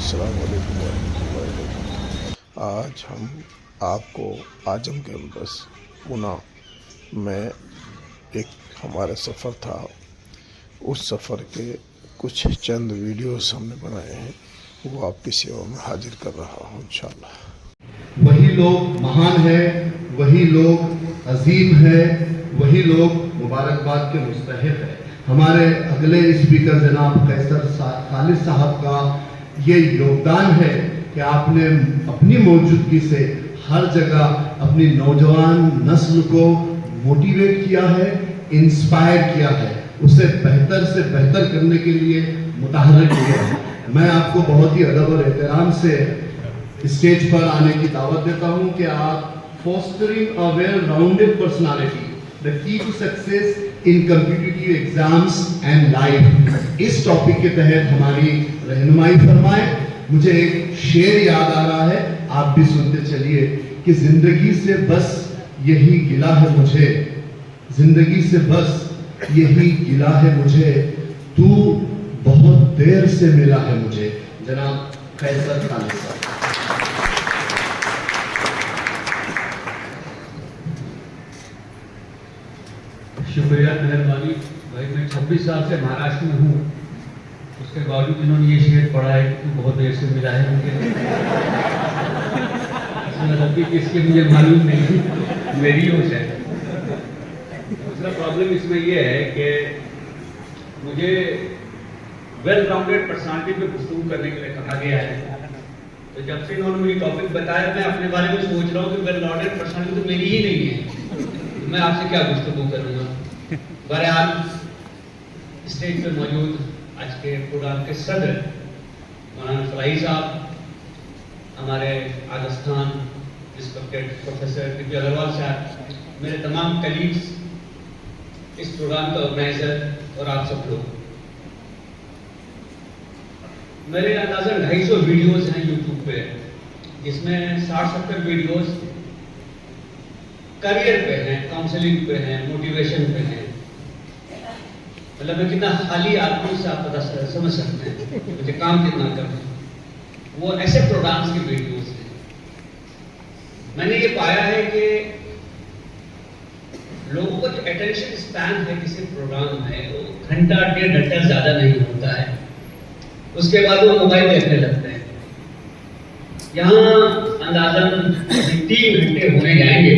अस्सलाम वालेकुम warahmatullahi wabarakatuh। आज हम आपको आजम कैंपस पुणे में एक हमारा सफ़र था, उस सफ़र के कुछ चंद वीडियोस हमने बनाए हैं, वो आपकी सेवा में हाजिर कर रहा हूँ इंशाअल्लाह। वही लोग महान है, वही लोग अजीम है, वही लोग मुबारकबाद के मुस्तहिक है। हमारे अगले स्पीकर जनाब कैसर खालिद साहब का ये योगदान है कि आपने अपनी मौजूदगी से हर जगह अपनी नौजवान नस्ल को मोटिवेट किया है, इंस्पायर किया है, उसे बेहतर से बेहतर करने के लिए मुतहर्रिक किया है। मैं आपको बहुत ही अदब और एहतराम से स्टेज पर आने की दावत देता हूं कि आप fostering a well-rounded personality, the key to success in competitive exams and life, इस टॉपिक के तहत हमारी रहनुमाई फरमाए। मुझे एक शेर याद आ रहा है, आप भी सुनते चलिए कि जिंदगी से बस यही गिला है मुझे, जिंदगी से बस यही गिला है मुझे, तू बहुत देर से मिला है मुझे। जनाब कैसर खालिद साहब। शुक्रिया, मेहरबानी भाई। मैं 26 साल से महाराष्ट्र में हूँ, उसके बावजूद इन्होंने ये शेर पढ़ा है कि बहुत देर से मिला है मुझे। इसमें किसके मुझे मालूम नहीं, मेरी होश है। दूसरा प्रॉब्लम इसमें ये है कि मुझे वेल राउंडेड पर्सनालिटी पे गुफ्तगू करने के लिए कहा गया है। तो जब से इन्होंने मुझे टॉपिक बताया, मैं अपने बारे में सोच रहा हूँ कि वेल राउंडेड पर्सनालिटी तो मेरी ही नहीं है, मैं आपसे क्या गुफ्तगू करूँगा। बहरहाल स्टेज पर मौजूद आज के प्रोग्राम के सदर मौलाना फराही साहब, हमारे आगस्तान रिस्पेक्टेड प्रोफेसर पी अग्रवाल साहब, मेरे तमाम कलीग्स, इस प्रोग्राम का ऑर्गेनाइजर और आप सब लोग, मेरे अंदाज़न 250 वीडियोस हैं यूट्यूब पे, जिसमें 60-70 वीडियोस करियर पे हैं, काउंसलिंग पे हैं, मोटिवेशन पे हैं। मतलब मैं कितना खाली आदमी से आप पता समझ सकते हैं मुझे काम कितना करना है। वो ऐसे प्रोग्राम्स की वीडियोस हैं। मैंने ये पाया है कि लोगों को जो अटेंशन स्पैन है किसी प्रोग्राम में, वो घंटा 1.5 घंटा ज्यादा नहीं होता है, उसके बाद वो मोबाइल देखने लगते हैं। यहाँ अंदाजन 3 घंटे होने जाएंगे,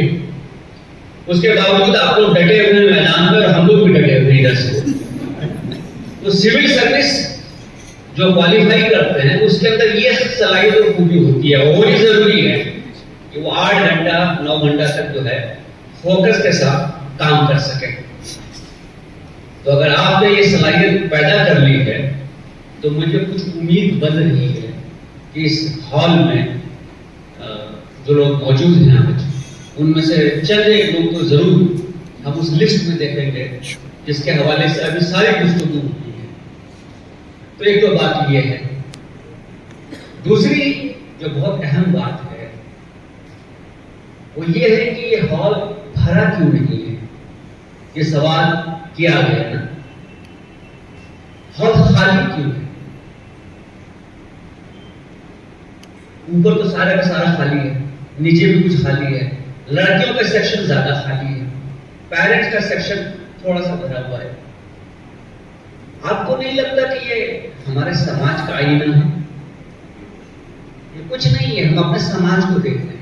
उसके बावजूद आप लोग डटे हुए मैदान में और हम लोग भी डटे हुए इधर से। तो सिविल सर्विस जो क्वालिफाई करते हैं उसके अंदर ये सलाहियत और खूबी होती है, और ही जरूरी है कि वो 8 घंटा 9 घंटा तक जो है फोकस के साथ काम कर सके। तो अगर आपने ये सलाहियत पैदा कर ली है तो मुझे कुछ उम्मीद बन रही है कि इस हॉल में जो लोग मौजूद हैं आज, उनमें से चंद एक लोग तो जरूर हम उस लिस्ट में देखेंगे जिसके हवाले से अभी सारी गुफ्तगू होती है। तो एक तो बात ये है। दूसरी जो बहुत अहम बात है वो ये है कि ये हॉल भरा क्यों नहीं है। ये सवाल किया गया ना, हॉल खाली क्यों है। ऊपर तो सारा का सारा खाली है, नीचे भी कुछ खाली है, लड़कियों का सेक्शन ज्यादा खाली है, पेरेंट्स का सेक्शन थोड़ा सा भरा हुआ है। आपको नहीं लगता कि ये हमारे समाज का आईना है? ये कुछ नहीं है, हम अपने समाज को देख रहे हैं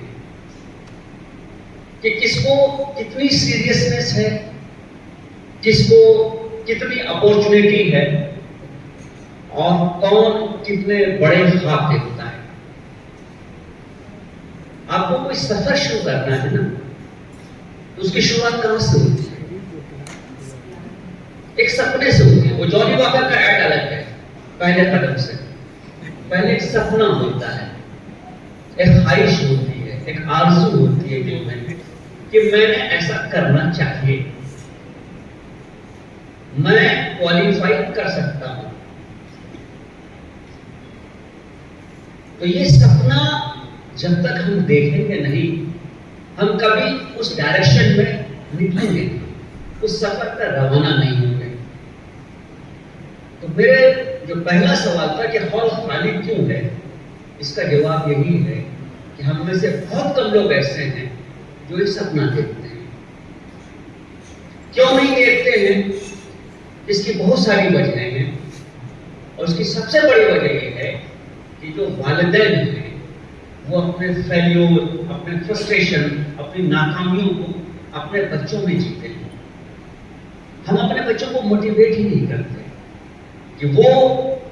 कि किसको कितनी सीरियसनेस है, किसको कितनी अपॉर्चुनिटी है, और कौन कितने बड़े ख्वाब देखता है। आपको कोई सफर शुरू करना है ना, तो उसकी शुरुआत कहां से होती है? एक सपने से होती है। वो जॉनी वॉकर का ऐड अलग है, पहले कदम से पहले एक सपना होता है, एक ख्वाहिश होती है, एक आरज़ू होती है दिल में कि मैंने ऐसा करना चाहिए, मैं क्वालिफाई कर सकता हूं। तो ये सपना जब तक हम देखेंगे नहीं, हम कभी उस डायरेक्शन में निकलेंगे, उस सफर पर रवाना नहीं होंगे। तो मेरे जो पहला सवाल था कि हॉल खाली क्यों है, इसका जवाब यही है कि हम में से बहुत कम लोग ऐसे हैं जो ये सपना देखते हैं। क्यों नहीं देखते हैं? इसकी बहुत सारी वजहें हैं और उसकी सबसे बड़ी वजह ये है कि जो वालिदैन हैं वो अपने फेल्योर, अपने फ्रस्ट्रेशन, अपनी नाकामियों को अपने बच्चों में जीते हैं। हम अपने बच्चों को मोटिवेट ही नहीं करते कि वो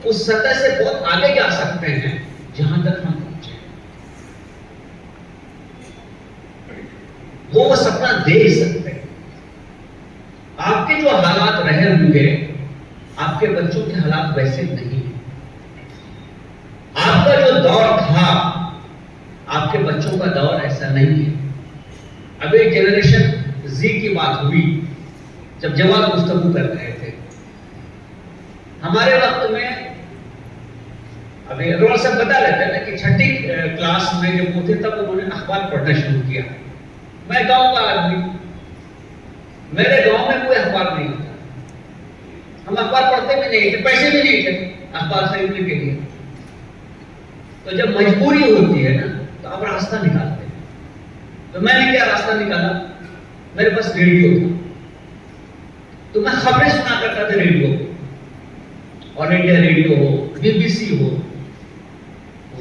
उस सतह से बहुत आगे जा सकते हैं जहां तक हम पहुंचे। वो सपना देख सकते हैं। आपके जो हालात रहे होंगे, आपके बच्चों के हालात वैसे नहीं हैं। आपका जो दौर था, आपके बच्चों का दौर ऐसा नहीं है। अभी जनरेशन जी की बात हुई जब जवाब गुफ्तगू कर रहे थे। हमारे वक्त में अभी अग्रवाल साहब बता रहे थे ना कि छठी क्लास में जब वो थे तब उन्होंने अखबार पढ़ना शुरू किया। मैं गांव का आदमी, मेरे गांव में कोई अखबार नहीं होता। हम अखबार पढ़ते भी नहीं थे, पैसे भी नहीं थे अखबार खरीदने के लिए। तो जब मजबूरी होती है ना तो आप रास्ता निकालते हैं। तो मैंने क्या रास्ता निकाला? मेरे पास रेडियो था, तो मैं खबरें सुना करता था रेडियो, ऑल इंडिया रेडियो हो, BBC हो,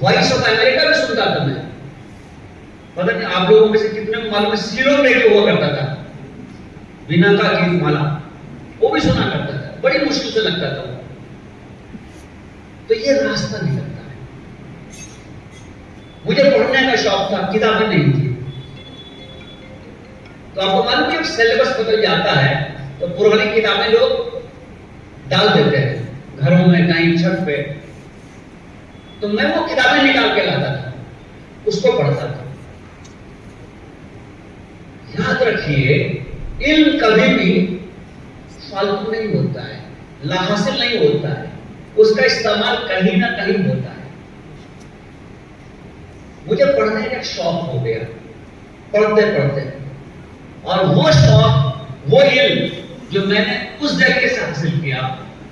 वॉइस ऑफ अमेरिका भी सुनता था मैं। पता नहीं आप लोगों में से कितने को मालूम है, सिलोन रेडियो हुआ करता था, बिना का गीत माला, वो भी सुना करता था। बड़ी मुश्किल से लगता था वो। तो ये रास्ता निकलता है। मुझे पढ़ने का शौक था, किताबें नहीं थी। तो आपको मालूम है सिलेबस बदल जाता है तो पुरानी किताबें लोग डाल देते हैं घरों में, कहीं छत पे। तो मैं वो किताबें निकाल के लाता था, उसको पढ़ता था। याद रखिए, इल्म कभी भी फालतू नहीं होता है, लाहासिल नहीं होता है, उसका इस्तेमाल कहीं ना कहीं होता है। मुझे पढ़ने का शौक हो गया पढ़ते पढ़ते, और वो शौक, वो इल्म जो मैंने उस जगह से हासिल किया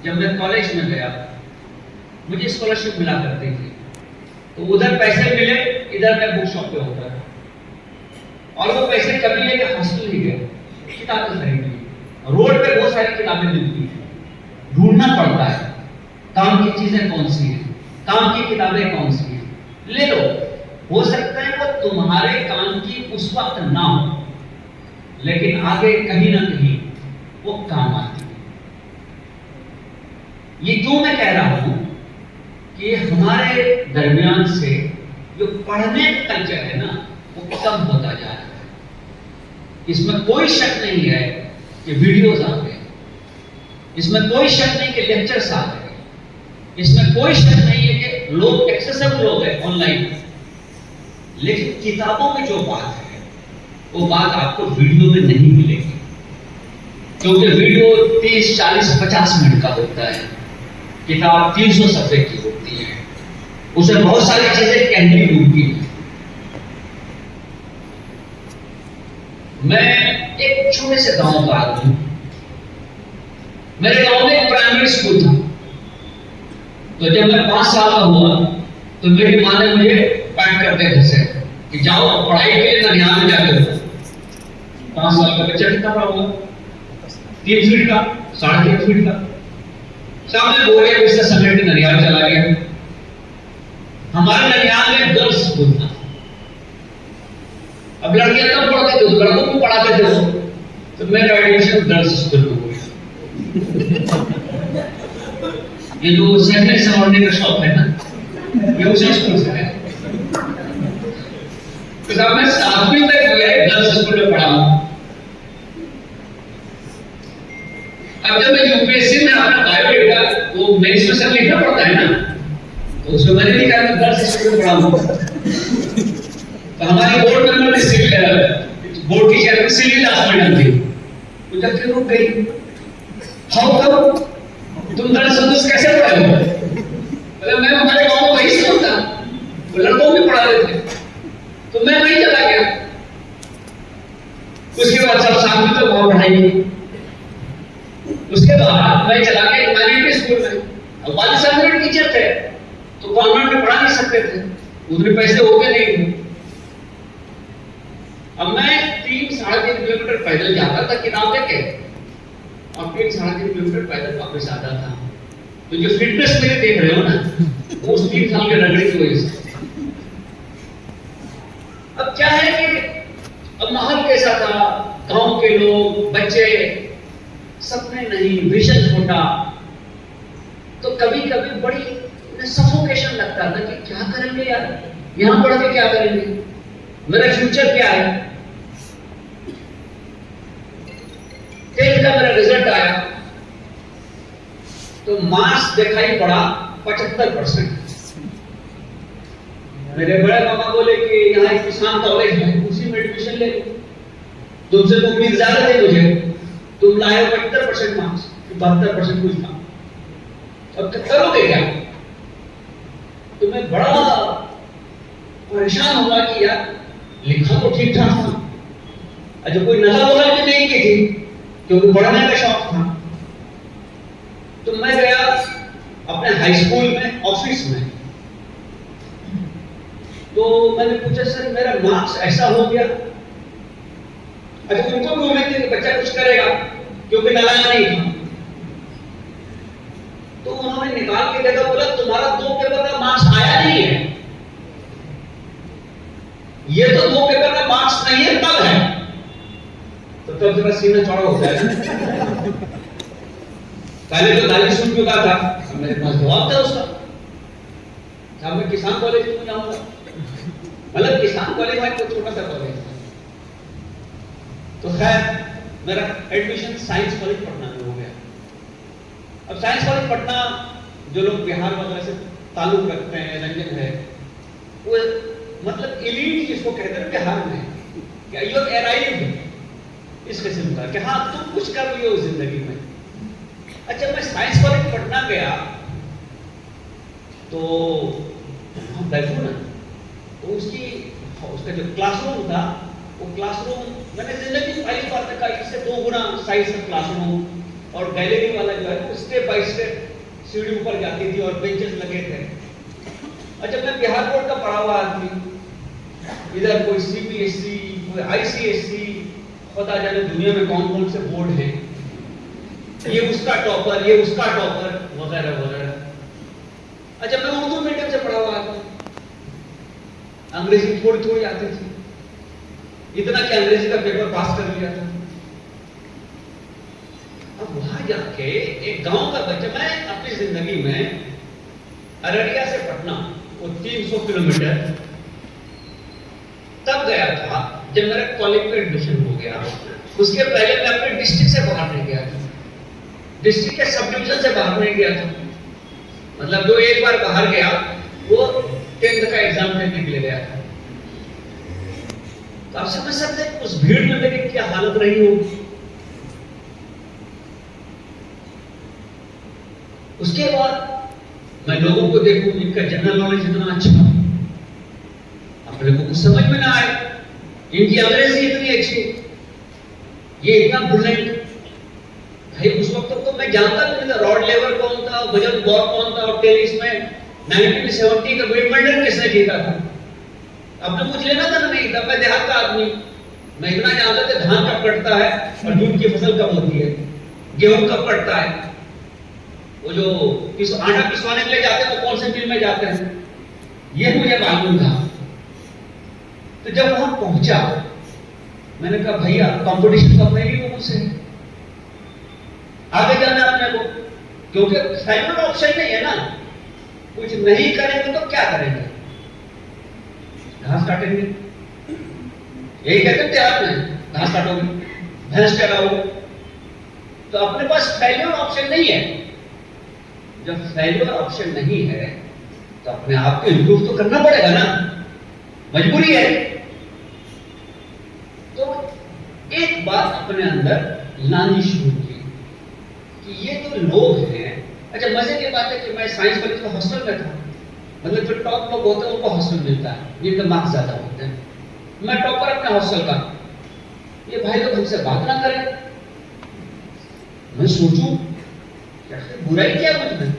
जब मैं कॉलेज में गया। मुझे स्कॉलरशिप मिला करती थी, तो उधर पैसे मिले, इधर मैं बुक शॉप पे होता था, और वो पैसे कभी लेके हॉस्टल ही गए, किताबें खरीदी। रोड पे बहुत सारी किताबें मिलती हैं, ढूंढना पड़ता है काम की चीजें कौन सी हैं, काम की किताबें कौन सी हैं, ले लो। हो सकता है वो तुम्हारे काम की उस वक्त ना हो, लेकिन आगे कहीं ना कहीं वो काम आती है। ये क्यों मैं कह रहा हूं कि हमारे दरमियान से जो पढ़ने का कल्चर है ना, वो कम होता जा रहा है। इसमें कोई शक नहीं है कि वीडियोस आ गए, इसमें कोई शक नहीं कि लेक्चर्स आ गए, इसमें कोई शक नहीं है कि लोग एक्सेसिबल हो गए ऑनलाइन। लेकिन किताबों में जो बात है वो बात आपको वीडियो में नहीं मिलेगी, क्योंकि वीडियो 30, 40, 50 मिनट का होता है, किताब 300 सफ़े की होती है, उसमें बहुत सारी चीजें कहनी होती हैं। मैं एक छोटे से गांव का आदमी, मेरे गांव में एक प्राइमरी स्कूल था। तो जब मैं 5 साल का हुआ तो मेरी माँ ने मुझे पैक करते थे कि जाओ पढ़ाई के लिए ननिहाल में जाके हो। 5 साल का बच्चा कितना बड़ा होगा? 3 फीट का, 3.5 फीट का। सामने बोरे बिस्तर समेट के ननिहाल चला गया। हमारे ननिहाल में गर्ल्स स्कूल था। अब लड़कियां कम पढ़ते थे, लड़कों को पढ़ाते थे वो। तो मेरा एडमिशन गर्ल्स स्कूल में हुआ। ये जो सैंडल संवारने का शौक है ना, ये उसी स्कूल से है। तो जब मैं 7वीं तक जो है गर्ल्स स्कूल में पढ़ा हूं। अब जब मैं यूपीएससी में अपना बायोडेटा वो मेंस में सब लिखना पड़ता है ना, तो उसमें मैंने लिखा कि गर्ल्स स्कूल में पढ़ा हूं। तो हमारे बोर्ड मेंबर ने board teacher civil class madam थी, वो जब फिर रुक गई, हाउ कम तुम गर्ल्स स्कूल कैसे पढ़े हो? मतलब मैं हमारे गांव में वही स्कूल था, वो लड़कों भी पढ़ाते थे, तो मैं वहीं चला गया। उसके बाद सब शाम में तो वहां पढ़ाई। उसके बाद मैं चला गया ह्यूमैनिटी स्कूल में। अब वाले साहब मेरे टीचर थे, तो कॉन्वेंट में पढ़ा नहीं सकते थे, उतने पैसे होते नहीं थे। अब मैं 3-3.5 किलोमीटर पैदल जाता था किताब लेके और 3-3.5 किलोमीटर पैदल वापस आता था। तो जो फिटनेस मेरे देख रहे हो ना, वो उस 3 साल के रगड़े की वजह से। अब क्या है कि अब माहौल कैसा था, गांव के लोग, बच्चे, सपने नहीं, विजन छोटा, तो कभी कभी बड़ी सफोकेशन लगता था कि क्या करेंगे यार, यहां पढ़ के क्या करेंगे, मेरा फ्यूचर क्या है। 10th का मेरा रिजल्ट आया तो मार्क्स दिखाई पड़ा 75%। मेरे बड़े पापा बोले कि यहाँ एक किसान कॉलेज है, उसी में एडमिशन ले लो, तुमसे तो उम्मीद ज्यादा थी मुझे, तुम लाए 75% मार्क्स, 72% कुछ था, अब करोगे क्या। तो मैं बड़ा परेशान हुआ कि यार लिखा तो ठीक ठाक था, अच्छा कोई नकल वगल भी नहीं की थी क्योंकि पढ़ने का शौक था। तो मैं गया अपने हाई स्कूल में ऑफिस में, तो मैंने पूछा सर मेरा मार्क्स ऐसा हो गया। अच्छा उनको भी उम्मीद थी कि बच्चा कुछ करेगा क्योंकि नालायक नहीं था। तो उन्होंने निकाल के देखा, बोला तुम्हारा 2 पेपर का मार्क्स आया नहीं है, ये तो 2 पेपर का मार्क्स नहीं है, तब है। तो तब जरा सीना चौड़ा हो गया। पहले तो गाली सुन चुका था, मेरे पास जवाब था उसका, जब मैं किसान कॉलेज में जाऊंगा, मतलब किसान कॉलेज में तो छोटा सा कॉलेज था। तो खैर मेरा एडमिशन साइंस कॉलेज पटना में हो गया। अब साइंस कॉलेज पटना, जो लोग बिहार वगैरह से ताल्लुक रखते हैं, रंजन है, वो मतलब एलीट जिसको कहते हैं बिहार में, कि यू अराइव्ड इस किस्म का, कि हाँ तुम कुछ कर लियो जिंदगी में। अच्छा मैं साइंस कॉलेज पटना गया तो वहां बैठू ना, तो उसका जो क्लासरूम था, वो क्लासरूम मैंने जिंदगी में पहली बार देखा, इससे 2 गुना साइज का क्लासरूम, और गैलरी वाला जो है वो स्टेप बाय स्टेप सीढ़ी ऊपर जाती थी और बेंचेस लगे थे। अच्छा मैं बिहार बोर्ड का पढ़ा हुआ आदमी, इधर कोई सीबीएसई, कोई आईसीएसई, पता जाने दुनिया में कौन कौन से बोर्ड हैं, ये उसका टॉपर, ये उसका टॉपर, वगैरह वगैरह। अच्छा मैं उर्दू मीडियम से पढ़ा हुआ था, अंग्रेजी थोड़ी थोड़ी आती थी, इतना कि अंग्रेजी का पेपर पास कर लिया था। अब वहां जाके एक गांव का बच्चा, मैं अपनी जिंदगी में अररिया से पटना वो 300 किलोमीटर तब गया था जब मेरा कॉलेज में एडमिशन हो गया। उसके पहले मैं अपने डिस्ट्रिक्ट से बाहर नहीं गया था, डिस्ट्रिक्ट के सब डिवीजन से बाहर नहीं गया था। मतलब जो एक बार बाहर गया वो 10th का एग्जाम देने के लिए गया था। तो आप समझ सकते हैं उस भीड़ में मेरी क्या हालत रही होगी। उसके बाद मैं लोगों को देखूं, इनका जनरल नॉलेज इतना अच्छा, अपने को कुछ समझ में ना आए, इनकी अंग्रेजी इतनी अच्छी, ये इतना ब्रिलियंट। भाई उस वक्त तो मैं जानता नहीं था रॉड लेवर कौन था, वजन बॉल कौन था, और टेनिस में 1970 का विंबलडन किसने जीता था। आपने कुछ लेना था ना, नहीं था, मैं देहात का आदमी, मैं इतना जानता था धान कब कटता है और जूट की फसल कब होती है, गेहूं कब कटता है, वो जो आटा पिसवाने के लिए जाते हैं तो कौन से मिल में जाते हैं, ये मुझे मालूम था। तो जब वहां पहुंचा मैंने कहा भैया कंपटीशन तो अपने लिए मुझसे आगे जाना अपने को, क्योंकि फाइनल ऑप्शन नहीं है ना, कुछ नहीं करेंगे तो क्या करेंगे, घास काटेंगे, यही कहते थे आपने, घास काटोगे, भैंस चराओगे, तो अपने पास फेल्योर ऑप्शन नहीं है। जब फेल्योर ऑप्शन नहीं है तो अपने आप को इंप्रूव तो करना पड़ेगा ना, मजबूरी है। तो एक बात अपने अंदर लानी शुरू की कि ये जो लोग हैं, अच्छा मजे की बात है कि मैं साइंस कॉलेज के हॉस्टल में था, मतलब जो टॉप लोग होते हैं उनको हॉस्टल मिलता है, जिनके मार्क्स ज्यादा होते हैं, मैं टॉपर अपने हॉस्टल का, ये भाई लोग हमसे बात ना करें। मैं सोचूं बुराई क्या मुझ में।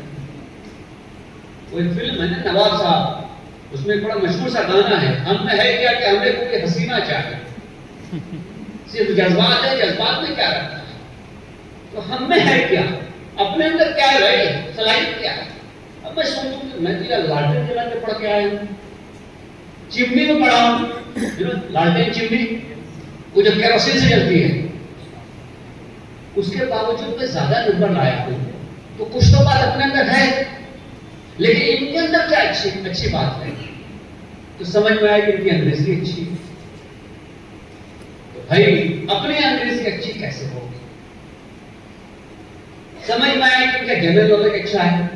कोई फिल्म है ना नवाब साहब, उसमें एक बड़ा मशहूर सा गाना है, हम में है क्या कि हमने कोई हसीना चाहिए। सिर्फ जज्बात है, जज्बात में क्या रखता है? तो हम में है क्या, अपने अंदर क्या है, सलाहियत क्या है? अब मैं सोचूं कि मैं तो लालटेन जला के पढ़ के आया हूं, चिमनी में पढ़ा हूं, लालटेन चिमनी वो जो केरोसिन से जलती है, उसके बावजूद मैं ज्यादा नंबर लाया हूं। तो कुछ तो बात अपने अंदर है, लेकिन इनके अंदर क्या अच्छी बात है? तो समझ में आया कि इनकी अंग्रेजी अच्छी है। तो भाई अपनी अंग्रेजी अच्छी कैसे होगी? समझ में आया कि इनका जनरल नॉलेज अच्छा है,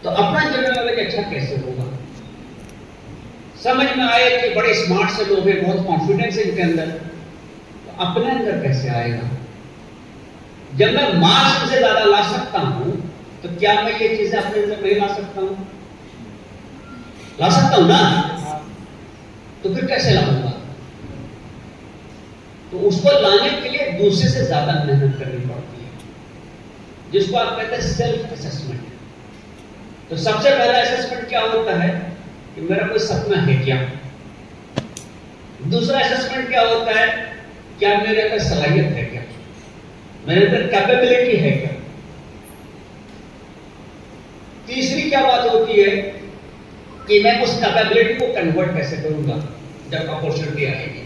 तो अपना जनरल नॉलेज अच्छा कैसे होगा? समझ में आया कि बड़े स्मार्ट से लोग हैं, बहुत कॉन्फिडेंस है इनके अंदर, तो अपने अंदर कैसे आएगा? जब मैं मार्क्स से ज्यादा ला सकता हूं, तो क्या मैं ये चीजें अपने अंदर नहीं ला सकता हूं? ला सकता हूं ना? तो फिर कैसे लाऊंगा? तो उसको लाने के लिए दूसरे से ज्यादा मेहनत करनी पड़ती है, जिसको आप कहते हैं सेल्फ असेसमेंट। तो सबसे पहला असेसमेंट क्या होता है कि मेरा कोई सपना है क्या? दूसरा असेसमेंट क्या होता है, क्या मेरे अंदर सलाहियत है क्या, मेरे अंदर कैपेबिलिटी है क्या? तीसरी क्या बात होती है कि मैं उस कैपेबिलिटी को कन्वर्ट कैसे करूंगा जब अपॉर्चुनिटी आएगी,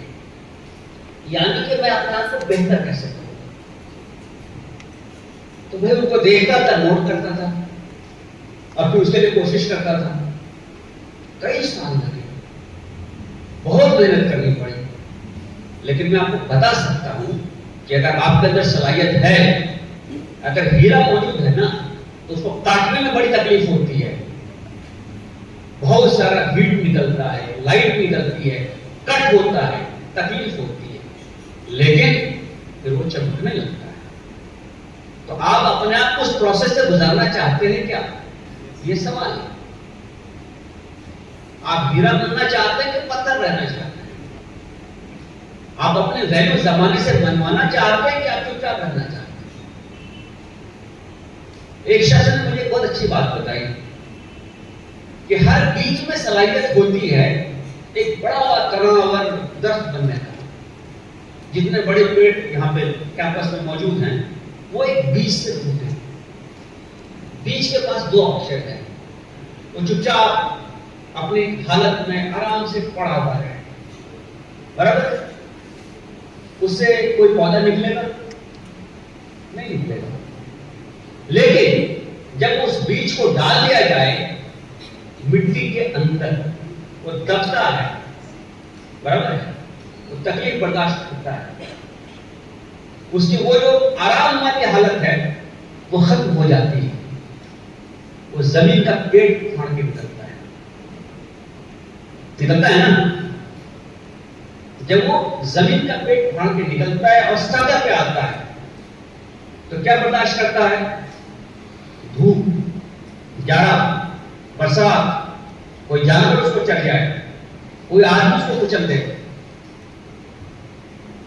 यानी कि मैं अपने आप को बेहतर कैसे करूंगा। तो मैं उनको देखता था, नोट करता था, और फिर उसके लिए कोशिश करता था। कई साल लगे, बहुत मेहनत करनी पड़ी, लेकिन मैं आपको बता सकता हूं कि अगर आपके अंदर सलाहियत है, अगर हीरा मौजूद है ना, तो उसको काटने में बड़ी तकलीफ होती है। बहुत सारा हीट निकलता है, लाइट निकलती है, कट होता है, तकलीफ होती है, लेकिन फिर वो चमकने लगता है। तो आप अपने आप को उस प्रोसेस से गुजारना चाहते हैं क्या? ये सवाल है। आप हीरा बनना चाहते हैं कि पत्थर रहना चाहते हैं? आप अपने वैल्यू जमाने से बनवाना चाहते हैं कि आप चुपचाप रहना चाहते हैं? एक शख्स ने मुझे बहुत अच्छी बात बताई कि हर बीज में सलाहियत होती है एक बड़ा तनावर दरख्त बनने का। जितने बड़े पेड़ यहाँ पे कैंपस में मौजूद हैं, वो एक बीज से होते हैं। बीज के पास दो ऑप्शन है, वो चुपचाप अपनी हालत में आराम से पड़ा हुआ है, बराबर? उससे कोई पौधा निकलेगा? नहीं निकलेगा। लेकिन जब उस बीज को डाल दिया जाए मिट्टी के अंदर, वो दबता है, बराबर है, वो तकलीफ बर्दाश्त करता है, उसकी वो जो आराम वाली हालत है वो खत्म हो जाती है, वो जमीन का पेट फाड़ के निकलता है ना? जब वो जमीन का पेट फाड़ के निकलता है और सतह पे आता है, तो क्या बर्दाश्त करता है? धूप, जाड़ा, बरसात, कोई जानवर उसको चढ़ जाए, कोई आदमी उसको कुचल दे,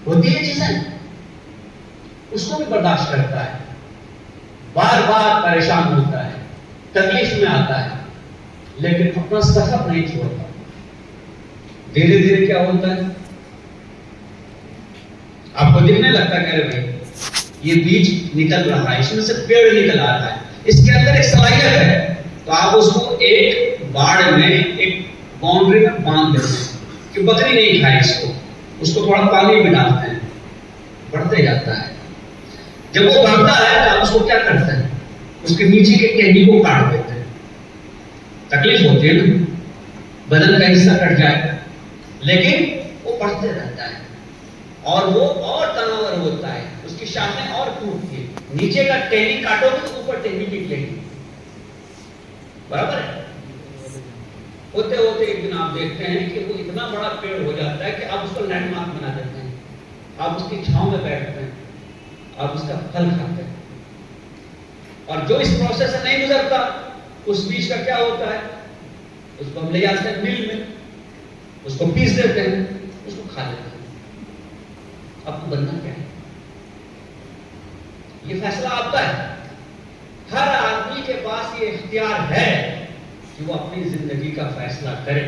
होती है चीजें, उसको भी बर्दाश्त करता है, बार बार परेशान होता है, तकलीफ में आता है, लेकिन अपना सफर नहीं छोड़ता। धीरे धीरे क्या होता है, आपको दिखने लगता है, कह रहे भाई ये बीज निकल रहा है, इसमें से पेड़ निकल आ रहा है, इसके अंदर एक सलाहियत है, तो आप उसको एक बाड़ में, एक बाउंड्री में बांध देते हैं कि बकरी नहीं खाए इसको, उसको थोड़ा पानी भी डालते हैं, बढ़ते जाता है। जब वो बढ़ता है तो आप उसको क्या करते हैं? उसके नीचे के टहनी को काट देते हैं। तकलीफ होती है ना, बदन का हिस्सा कट जाए, लेकिन वो बढ़ते रहता है और वो और तनावर होता है, उसकी शाखें और टूटती है। नीचे का टहनी काटोगे तो ऊपर टहनी निकलेगी, बराबर है? होते होते एक दिन आप देखते हैं कि वो इतना बड़ा पेड़ हो जाता है कि आप उसको लैंडमार्क बना देते हैं, आप उसकी छांव में बैठते हैं, आप उसका फल खाते हैं। और जो इस प्रोसेस से नहीं गुजरता, उस बीज का क्या होता है? उसको हम ले जाते हैं मिल में, उसको पीस देते हैं, उसको खा लेते हैं। आपको बनना क्या है? ये फैसला आपका है। हर आदमी के पास ये इख्तियार है कि कि वो अपनी जिंदगी का फैसला करे।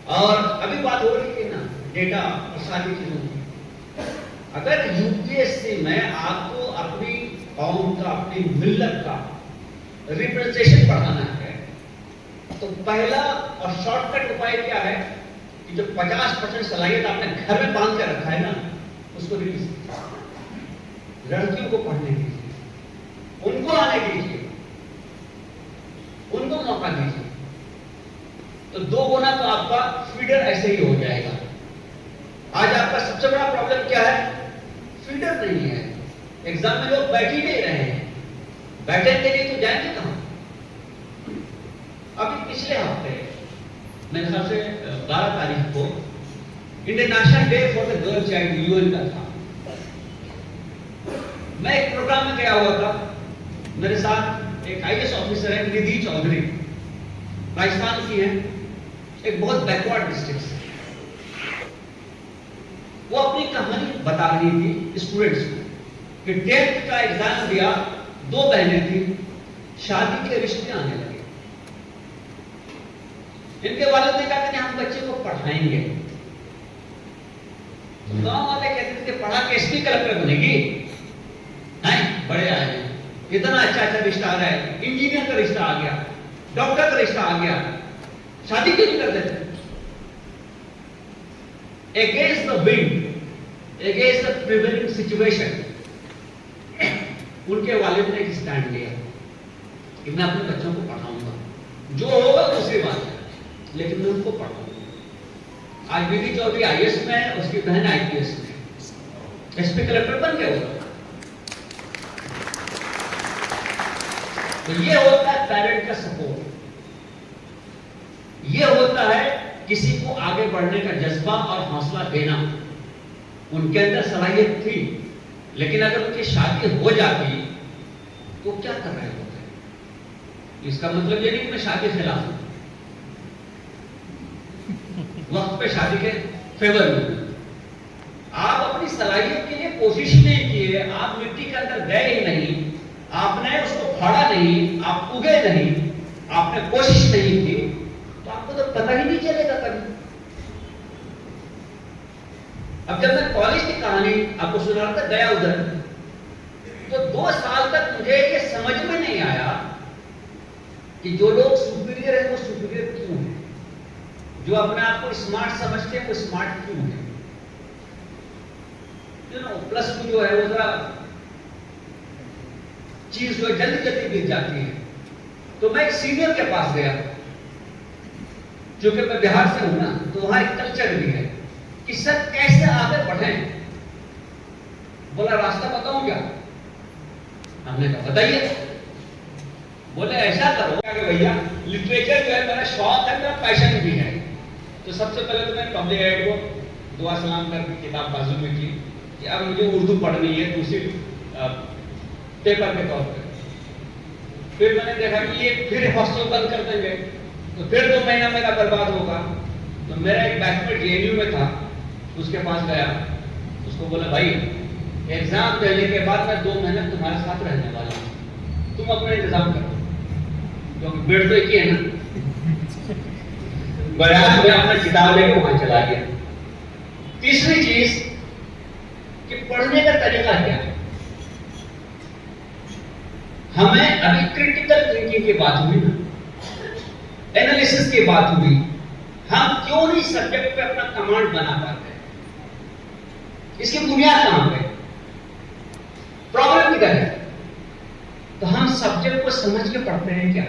और अभी बात हो रही है ना डेटा और सारी चीजों की। अगर यूपीएससी में आपको अपनी कौम का, अपनी मिल्लत का रिप्रेजेंटेशन बढ़ाना है, तो पहला और शॉर्टकट उपाय क्या है कि जो 50% सलाहियत आपने घर में बांध कर रखा है ना, उसको रिलीज। लड़कियों को पढ़ने दीजिए, उनको आने दीजिए, उनको मौका दीजिए, तो 2 गुना तो आपका फीडर ऐसे ही हो जाएगा। आज आपका सबसे बड़ा प्रॉब्लम क्या है? फीडर नहीं है। एग्जाम में लोग बैठ ही नहीं रहे हैं, बैठेंगे नहीं तो जाएंगे कहां? अभी पिछले हफ्ते मेरे ख्याल से 12 तारीख को international day for the girl child UN का था। मैं एक प्रोग्राम में गया हुआ था, मेरे साथ एक आईएएस ऑफिसर है निधि चौधरी, राजस्थान की है, एक बहुत बैकवर्ड डिस्ट्रिक्ट से। वो अपनी कहानी बता रही थी स्टूडेंट्स को कि 10th का एग्जाम दिया, 2 बहनें थी, शादी के रिश्ते आने लगे। इनके वालिद ने कहा कि हम बच्चे को पढ़ाएंगे, तो गांव वाले कहते थे कि पढ़ा के एसपी कलेक्टर बनेगी, हैं बड़े आए हैं, इतना अच्छा रिश्ता आ रहा है, इंजीनियर का रिश्ता आ गया, डॉक्टर का रिश्ता आ गया, शादी क्यों नहीं कर देते? Against the wind, against the prevailing situation, उनके वालिद ने एक स्टैंड लिया कि मैं अपने बच्चों को पढ़ाऊंगा, जो होगा दूसरी बात है, लेकिन मैं उनको पढ़ाऊंगा। आज निधि चौधरी आईएएस में है, उसकी बहन आईपीएस में, एसपी कलेक्टर बन गया होगा। तो ये होता है पेरेंट का सपोर्ट, ये होता है किसी को आगे बढ़ने का जज्बा और हौसला देना। उनके अंदर सलाहियत थी, लेकिन अगर उनकी शादी हो जाती तो क्या कर रहे होते? इसका मतलब ये नहीं कि मैं शादी के खिलाफ हूं, वक्त पे शादी के फेवर में। आप अपनी सलाहियत के लिए कोशिश नहीं किए, आप मिट्टी के अंदर गए ही नहीं, आपने उसको फाड़ा नहीं, आप उगे नहीं, आपने कोशिश नहीं की, तो आपको तो पता ही नहीं चलेगा कभी। अब जब मैं कॉलेज की कहानी आपको सुना रहा था, गया उधर, तो 2 साल तक मुझे ये समझ में नहीं आया कि जो लोग सुपीरियर है वो सुपीरियर क्यों है, जो अपने आप को स्मार्ट समझते हैं वो स्मार्ट क्यों है। प्लस 2 जो है वो जरा चीज जो जल्दी जल्दी गिर जाती है। तो मैं एक सीनियर के पास गया, क्योंकि मैं बिहार से हूं ना, तो वहां एक कल्चर भी है कि सर कैसे आगे बढ़े। बोला रास्ता बताऊं क्या? हमने कहा बताइए। बोले ऐसा करो कि भैया लिटरेचर जो है मेरा शौक है, मेरा पैशन भी है। तो सबसे पहले तो मैंने पब्लिक एड को दुआ सलाम करके किताब बाजू में की कि अब मुझे उर्दू पढ़नी है दूसरी पेपर के तौर पर। फिर मैंने देखा कि ये फिर हॉस्टल बंद कर देंगे, तो फिर 2 महीना मेरा बर्बाद होगा। तो मेरा एक बैचमेट जेएनयू में था, उसके पास गया, उसको बोला भाई एग्जाम देने के बाद मैं 2 महीने तुम्हारे साथ रहने वाला हूं, तुम अपना इंतजाम करो, क्योंकि बेड तो एक ही है ना। बराबर में अपना किताब लेकर वहां चला गया। तीसरी चीज कि पढ़ने का तरीका क्या है। हमें अभी क्रिटिकल थिंकिंग की बात हुई ना, एनालिसिस की बात हुई, हम क्यों नहीं सब्जेक्ट पे अपना कमांड बना पाते? इसकी बुनियाद कहां पे? प्रॉब्लम किधर है? तो हम सब्जेक्ट को समझ के पढ़ते हैं क्या?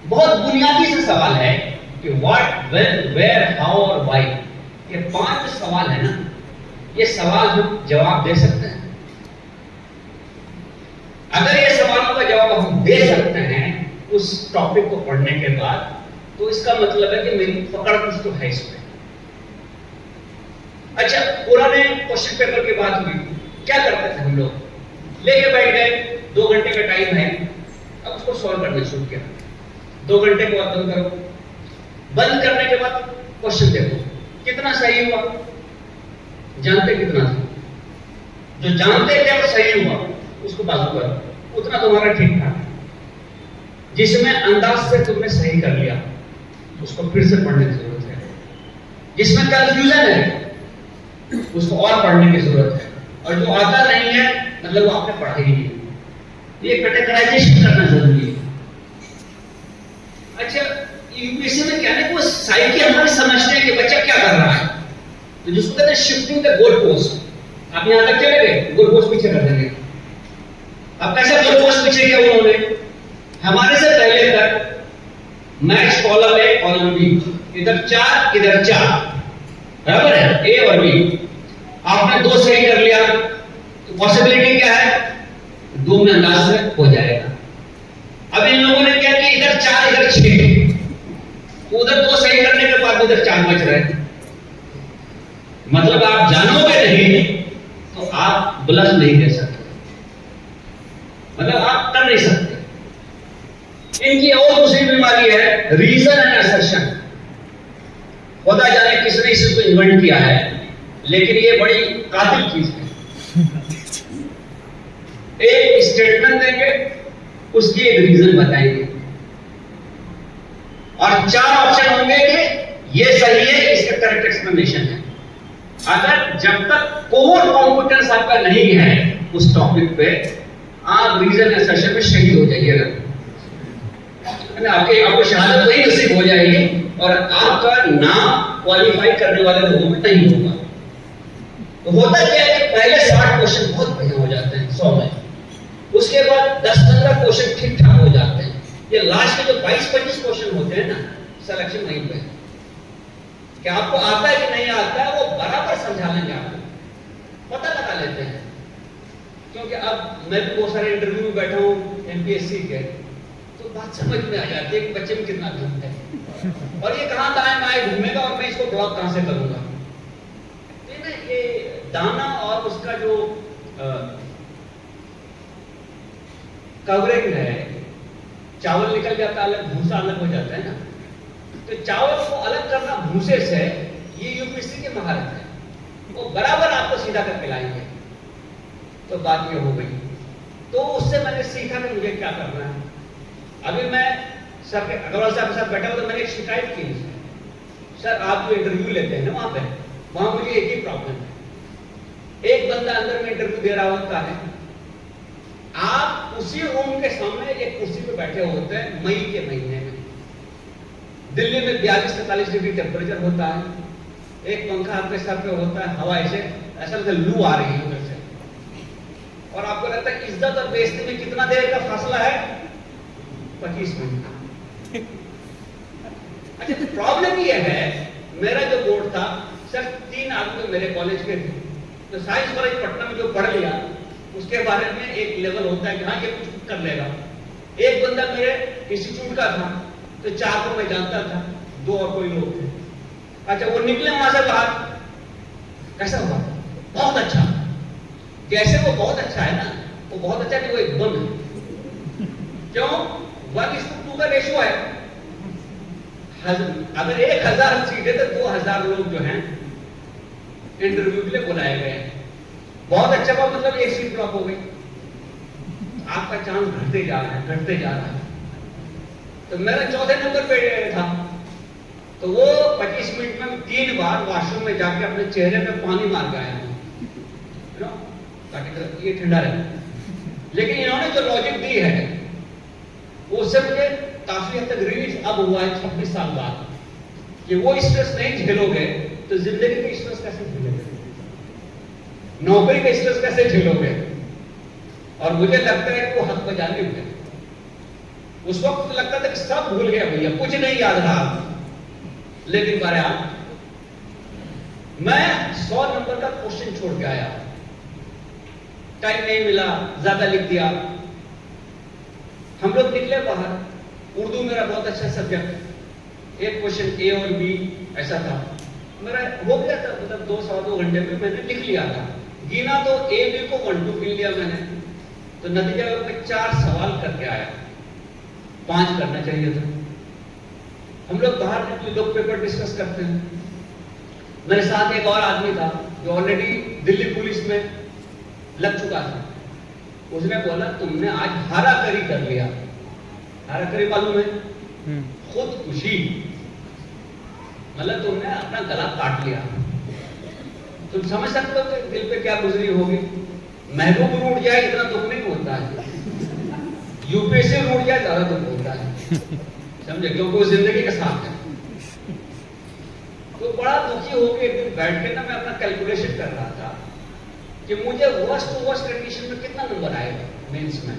बहुत बुनियादी सा सवाल है कि व्हाट, व्हेन, वेयर, हाउ और व्हाई। ये 5 सवाल है ना, ये सवाल हम जवाब दे सकते हैं। अगर ये सवालों का जवाब हम दे सकते हैं उस टॉपिक को पढ़ने के बाद, तो इसका मतलब है कि मेरी पकड़ कुछ तो है इसमें। अच्छा, पुराने क्वेश्चन पेपर की बात हुई, क्या करते थे हम लोग? लेके बैठ गए, 2 घंटे का टाइम है, अब उसको सॉल्व करना शुरू किया। 2 घंटे के बाद बंद करो, बंद करने के बाद क्वेश्चन देखो कितना सही हुआ, जानते कितना था? जो जानते थे वो सही हुआ उसको बाजू करो, उतना तुम्हारा ठीक था। जिसमें अंदाज से तुमने सही कर लिया उसको फिर से पढ़ने की जरूरत है, जिसमें कंफ्यूजन है उसको और पढ़ने की जरूरत है, और जो आता नहीं है मतलब वो आपने पढ़ा ही नहीं। ये कैटेगराइजेशन करना जरूरी है। अच्छा, यूपीएससी में कहने को साइकी हमारे समझते हैं कि बच्चा क्या कर रहा है, तो जिसको कहते हैं शिफ्टिंग द गोल पोस्ट। आप यहां तक चले गए, गोल पोस्ट पीछे कर देंगे। अब कैसे गोल पोस्ट पीछे किया उन्होंने? हमारे से पहले तक match column A column B, इधर 4 इधर 4, बराबर है, ए और बी। आपने 2 सही कर लिया तो पॉसिबिलिटी क्या है? 2 में अंदाज से हो जाएगा। अब इन लोगों ने क्या किया, इधर 4 इधर 6, तो उधर 2 सही करने के बाद उधर 4 बच रहे। मतलब आप जानोगे नहीं तो आप ब्लफ नहीं दे सकते, मतलब आप कर नहीं सकते। इनकी और दूसरी बीमारी है रीजन एंड असर्शन। खुदा जाने किसने इसको इन्वेंट किया है, लेकिन ये बड़ी कातिल चीज है। एक स्टेटमेंट देंगे, उसकी एक रीजन बताएंगे, और 4 ऑप्शन होंगे कि ये सही है, इसका करेक्ट एक्सप्लेनेशन है। अगर जब तक कोर कॉम्पिटेंस आपका नहीं है उस टॉपिक पे, आप रीजन असर्शन में शहीद हो जाइएगा, आपको शहादत वही नसीब हो जाएगी, और आपका नाम क्वालिफाई करने वाले लोगों में नहीं होगा। तो होता क्या है कि पहले 60 क्वेश्चन बहुत बढ़िया हो जाते हैं 100 में, उसके बाद 10-15 क्वेश्चन ठीक ठाक हो जाते हैं। ये लास्ट के जो 22-25 क्वेश्चन होते हैं ना, सिलेक्शन वहीं पे कि आपको आता है कि नहीं आता है, वो बराबर समझा लेंगे, आपको पता लगा लेते हैं। क्योंकि अब मैं भी बहुत सारे इंटरव्यू में बैठा हूँ एमपीएससी के, तो बात समझ में आ जाती है कि बच्चे में कितना दम है, और ये कहां दाएं बाएं घूमेगा, और मैं इसको ब्लॉक कहां से करूंगा। तो ये दाना और उसका जो कवरिंग है, चावल निकल जाता है अलग, भूसा अलग हो जाता है ना, तो चावल को अलग करना भूसे से, ये यूपीएससी की महारत है, वो बराबर आपको सीधा करके लाएंगे। तो बात ये हो गई, तो उससे मैंने सीखा कि मुझे क्या करना है। अभी मैं सर के अग्रवाल साहब के साथ बैठा हुआ, तो मैंने एक शिकायत की, सर आप जो इंटरव्यू लेते हैं ना वहां मुझे एक ही प्रॉब्लम है, एक बंदा अंदर में इंटरव्यू दे रहा होता है, आप उसी रूम के सामने एक कुर्सी पे बैठे होते हैं, मई के महीने में दिल्ली में 42-43 डिग्री टेम्परेचर होता है, एक पंखा आपके सर पे होता है, हवा ऐसा लगता है लू आ रही है उधर से, और आपको लगता है इज्जत और बेइज्जती में कितना देर का फासला है, 25 मिनट का। अच्छा, प्रॉब्लम ये है, मेरा जो बोर्ड था सिर्फ 3 आदमी मेरे कॉलेज के थे, तो साइंस कॉलेज पटना में जो पढ़ लिया उसके बारे में एक लेवल होता है कि हाँ ये कुछ कर लेगा। एक बंदा मेरे इंस्टीट्यूट का था, तो 4 को मैं जानता था, 2 और कोई लोग थे। अच्छा, वो निकले वहां से बाहर, कैसा हुआ? बहुत अच्छा। जैसे वो बहुत अच्छा है ना, वो बहुत अच्छा नहीं, वो एक बम है। क्यों? 1:2 का रेशो है। अगर 1000 सीटें तो 2000 लोग जो हैं इंटरव्यू के लिए बुलाए गए हैं। बहुत अच्छा हुआ, मतलब एक सीट ड्रॉप हो गई, आपका चांस घटते जा रहा है, घटते जा रहा है। तो मेरा 4थे नंबर पे था, तो वो 25 मिनट में 3 बार वॉशरूम में जाके अपने चेहरे पे पानी मार के आया, ताकि ये ठंडा रहे। लेकिन इन्होंने जो लॉजिक दी है उससे मुझे काफी हद तक रिलीफ अब हुआ है 26 साल बाद, कि वो स्ट्रेस नहीं झेलोगे तो जिंदगी का स्ट्रेस कैसे झेलोगे, नौकरी का स्ट्रेस कैसे झेलोगे। और मुझे लगता है कि वो हक बजाने हुए, उस वक्त लगता था कि सब भूल गया भैया, कुछ नहीं याद रहा। लेकिन बहरहाल मैं 100 नंबर का क्वेश्चन छोड़ के आया, टाइम नहीं मिला, ज्यादा लिख दिया। हम लोग निकले बाहर, उर्दू मेरा बहुत अच्छा सब्जेक्ट, एक क्वेश्चन ए और बी ऐसा था, मेरा हो गया था, मतलब 2-2.25 घंटे में मैंने लिख लिया था। गिना तो ए बी को 1-2 गिन लिया मैंने, तो नतीजा में 4 सवाल करके आया, 5 करना चाहिए था। हम लोग बाहर निकले, लोग पेपर डिस्कस करते हैं। मेरे साथ एक और आदमी था जो ऑलरेडी दिल्ली पुलिस में लग चुका था। उसने बोला तुमने आज हारा करी कर लिया, हैरानी मालूम है, खुदकुशी, मतलब तुमने अपना गला काट लिया। तुम समझ सकते हो कि दिल पे क्या गुजरी होगी। महबूब रूठ जाए इतना दुख नहीं होता है, यूपीएससी रूठ जाए ज्यादा दुख होता है, समझे, क्योंकि वो जिंदगी के साथ है। तो बड़ा दुखी होकर एक दिन बैठ के ना मैं अपना कैलकुलेशन कर रहा था कि मुझे वर्स्ट टू वर्स्ट कंडीशन में कितना नंबर आएगा मेंस में।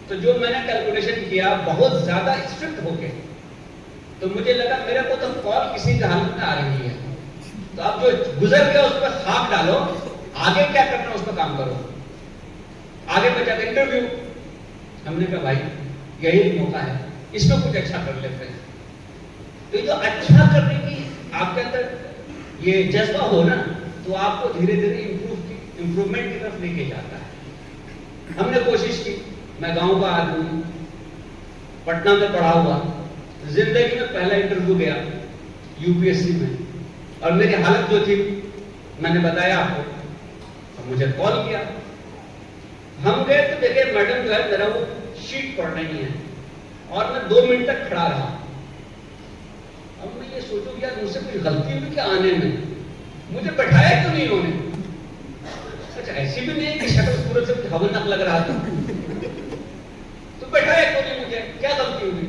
तो जो मैंने कैलकुलेशन किया बहुत ज्यादा स्ट्रिक्ट होके, तो मुझे लगा मेरे को तो कॉल किसी हालत में आ रही है, तो अब जो गुजर गया उस पर खाक डालो, आगे क्या करना उस पर काम करो। आगे बचा इंटरव्यू, हमने कहा भाई यही मौका है, इसमें कुछ अच्छा कर लेते हैं। तो ये जो अच्छा करने की आपके अंदर ये जज्बा हो ना, तो आपको धीरे धीरे इंप्रूवमेंट की तरफ लेके जाता है। हमने कोशिश की, मैं गांव का आदमी, पटना में पढ़ा हुआ, जिंदगी में पहला इंटरव्यू गया यूपीएससी में, और मेरी हालत जो थी मैंने बताया आपको। तो मुझे कॉल किया, हम गए तो देखे मैडम जो है मेरा वो शीट पढ़ रही है, और मैं 2 मिनट तक खड़ा रहा। अब मैं ये सोचूं यार मुझसे कुछ गलती हुई क्या आने में, मुझे बैठाया क्यों नहीं उन्होंने। अच्छा ऐसी भी नहीं कि शक्ल सूरत से कुछ हवनक लग रहा था, तो बैठाया क्यों नहीं मुझे, क्या गलती हुई।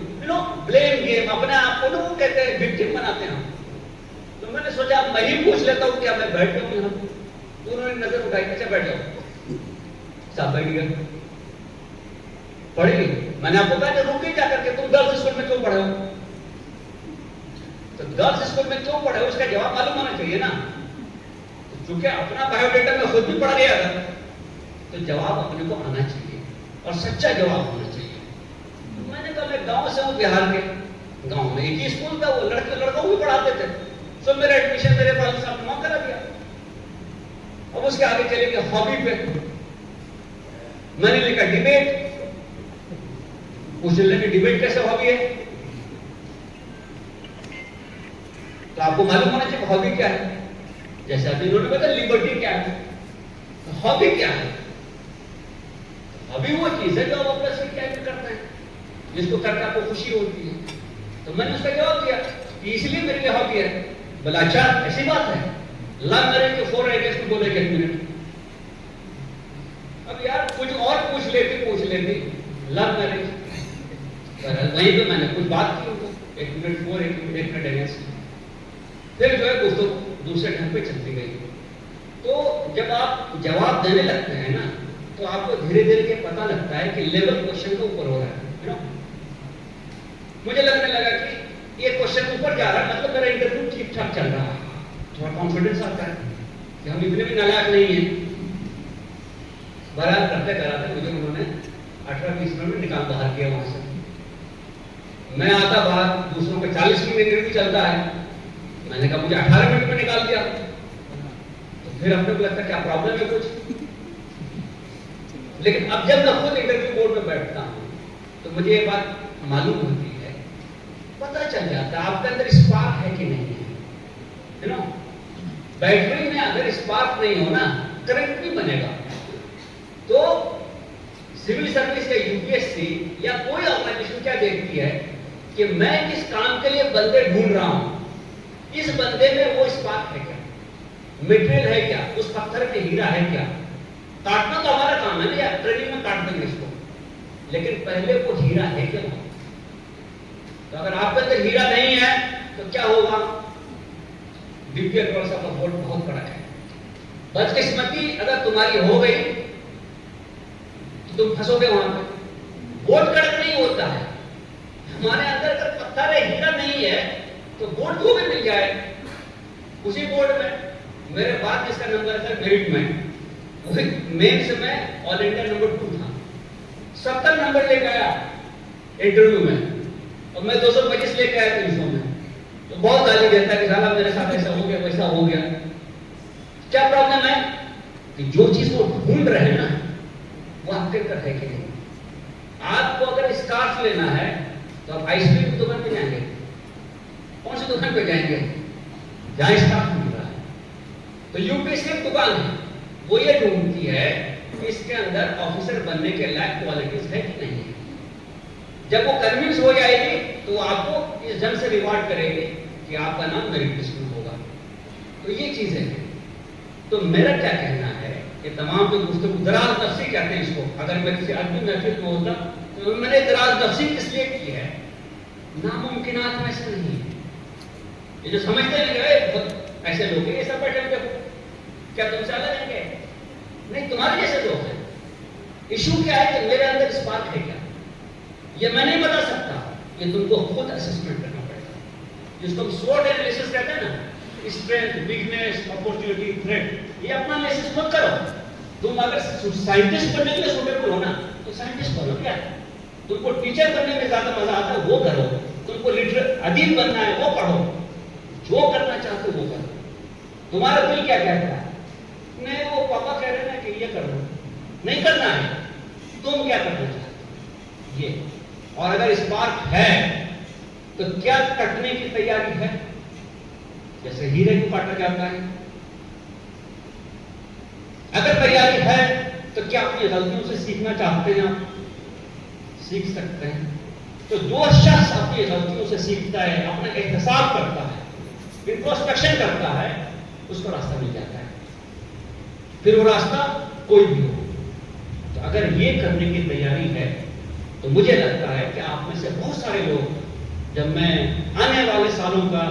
ब्लेम गेम, अपने आप को ना वो कहते हैं विक्टिम बनाते हैं। तो मैंने सोचा मैं ही पूछ लेता हूँ क्या मैं बैठ जाऊँ यहाँ। तो उन्होंने नजर उठाई, अच्छा बैठ जाओ। साहब बैठ गए, पढ़ी। मैंने आपको कहा रुके जा करके, तुम गर्ल्स स्कूल में क्यों पढ़े हो, तो गर्ल्स स्कूल में क्यों पढ़े हो उसका जवाब मालूम होना चाहिए ना। तो चूंकि अपना बायोडेटा में खुद भी पढ़ गया था, तो जवाब अपने को आना चाहिए और सच्चा जवाब होना चाहिए। तो मैंने कहा मैं गांव से हूँ, बिहार के गांव में एक ही स्कूल था, वो लड़के लड़कों को भी पढ़ाते थे, तो मेरा एडमिशन मेरे वाले साहब ने वहां करा दिया। अब उसके आगे चले गए हॉबी पे, मैंने लिखा डिबेट। पूछ लेंगे डिबेट कैसे हॉबी है, तो आपको मालूम होना चाहिए हॉबी क्या है। जैसे अभी इन्होंने बताया लिबर्टी क्या है, तो हॉबी क्या है। हॉबी वो चीज है जो आप अपना से क्या करते हैं, जिसको करके आपको खुशी होती है। तो मैंने उसका जवाब दिया कि इसलिए मेरे लिए हॉबी है। बोला अच्छा ऐसी बात है, लव मैरिज के 4 आइडियाज को बोले 1 मिनट। अब यार कुछ और पूछ लेती लव मैरिज, वहीं पे मैंने कुछ बात की उनको 1 मिनट 4 1 मिनट आइडियाज, फिर जो है दोस्तों दूसरे ढंग पे चलती गई। तो जब आप जवाब देने लगते हैं ना, तो आपको धीरे धीरे ये पता लगता है कि लेवल क्वेश्चन के ऊपर हो रहा है ना। मुझे लगने लगा कि ये क्वेश्चन ऊपर जा रहा है, मतलब मेरा इंटरव्यू ठीक ठाक चल रहा है, थोड़ा कॉन्फिडेंस आता है कि हम इतने भी नालायक नहीं हैं। बहरहाल करते कराते मुझे उन्होंने 18-20 मिनट में निकाल बाहर किया वहां से। मैं आता बाहर, दूसरों के 40 मिनट इंटरव्यू चलता है, मैंने कहा मुझे 18 मिनट में निकाल दिया। तो फिर अपने को लगता क्या प्रॉब्लम है कुछ। लेकिन अब जब मैं खुद इंटरव्यू बोर्ड में बैठता हूं, तो मुझे ये बात मालूम होती है, पता चल जाता है आपके अंदर स्पार्क है कि नहीं है, यू नो। बैटरी में अगर स्पार्क नहीं होना, करंट नहीं बनेगा। तो सिविल सर्विस या यूपीएससी या कोई ऑर्गेनाइजेशन क्या देखती है कि मैं किस काम के लिए बंदे ढूंढ रहा हूं, इस बंदे में वो स्पार्क है क्या, मटेरियल है क्या, उस पत्थर पे हीरा है क्या। काटना तो हमारा काम है ना यार, ट्रेनिंग में काट देंगे इसको, लेकिन पहले वो हीरा है क्या। तो अगर आपके अंदर हीरा नहीं है तो क्या होगा, डीपीआर का वोट बहुत बड़ा है। बदकिस्मती अगर तुम्हारी हो गई तो तुम फंसोगे वहां पे। वोट कड़क नहीं होता है, हमारे अंदर अगर पत्थर है, हीरा नहीं है, तो वोट को भी मिल जाए। उसी बोर्ड में मेरे बाद जिसका नंबर था मेरिट में, मेंस में ऑल इंडिया नंबर 2 था, 70 नंबर लेकर आया इंटरव्यू में, और मैं 225 लेकर आया 300 में। तो बहुत गाली देता है कि साला मेरे साथ ऐसा हो गया वैसा हो गया। क्या प्रॉब्लम है कि जो चीज वो ढूंढ रहे हैं ना, वो आपके अंदर है कि नहीं। आपको अगर स्कार्फ लेना है तो आप आइसक्रीम की दुकान पे जाएंगे, कौन सी दुकान पे जाएंगे जहां स्कार्फ मिल रहा है। तो यूपीएससी की दुकान है, वो ये ढूंढती है कि इसके अंदर ऑफिसर बनने के लायक क्वालिटीज है कि नहीं है। जब वो कन्विंस हो जाएगी तो वो आपको इस ढंग से रिवार्ड करेंगे कि आपका नाम मेरिट लिस्ट में होगा। तो ये चीजें हैं। तो मेरा क्या कहना है कि तमाम जो गुफ्तगू दराज नफ्सी कहते हैं इसको, अगर मैं किसी आदमी महफिल में होता तो मैंने दराज नफ्सी किस लिए की है, नामुमकिनात में से नहीं है। ये जो समझते हैं कि बहुत ऐसे लोग हैं, ये सब बैठे हुए क्या तुमसे अलग रहेंगे? नहीं, तुम्हारे जैसे लोग हैं। इशू क्या है कि मेरे अंदर स्पार्क है क्या, ये मैं नहीं बता सकता, ये तुमको खुद असेसमेंट करना पड़ेगा, जिसको हम SWOT एनालिसिस कहते हैं ना, स्ट्रेंथ, वीकनेस, अपॉर्चुनिटी, थ्रेट, ये अपना एनालिसिस खुद करो। तुम अगर साइंटिस्ट बनने के लिए सुटेबल हो ना तो साइंटिस्ट बनो। क्या तुमको टीचर बनने में ज्यादा मजा आता है वो करो, तुमको अदीब बनना है वो पढ़ो, जो करना चाहते हो वो करो। तुम्हारा दिल क्या कहता है? नहीं, वो पापा कह रहे हैं कि ये करो, नहीं करना है, तुम क्या करना चाहते हो ये। और अगर स्पार्क है तो क्या कटने की तैयारी है? जैसे हीरे को काटा जाता है, अगर तैयारी है तो क्या अपनी गलतियों से सीखना चाहते हैं आप? सीख सकते हैं। तो जो शख्स अपनी गलतियों से सीखता है, अपना एहतसाब करता है, इंट्रोस्पेक्शन करता है, उसको रास्ता मिल जाता है, फिर वो रास्ता कोई भी हो। तो अगर ये करने की तैयारी है तो मुझे लगता है कि आप में से बहुत सारे लोग, जब मैं आने वाले सालों का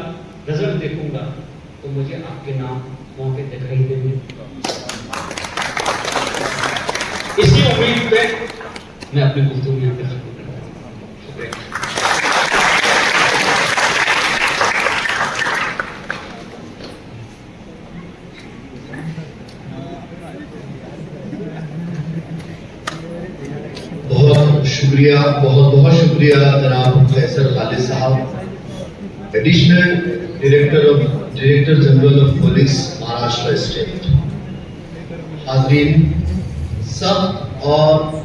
रिजल्ट देखूंगा तो मुझे आपके नाम मौके दिखाई देंगे। इसी उम्मीद पे मैं अपनी गुफ्तगू यहाँ पे खत्म करता हूं। शुक्रिया। बहुत शुक्रिया, बहुत बहुत शुक्रिया जनाब Qaiser Khalid sahab, additional director general of police Maharashtra state. हाज़रीन सब और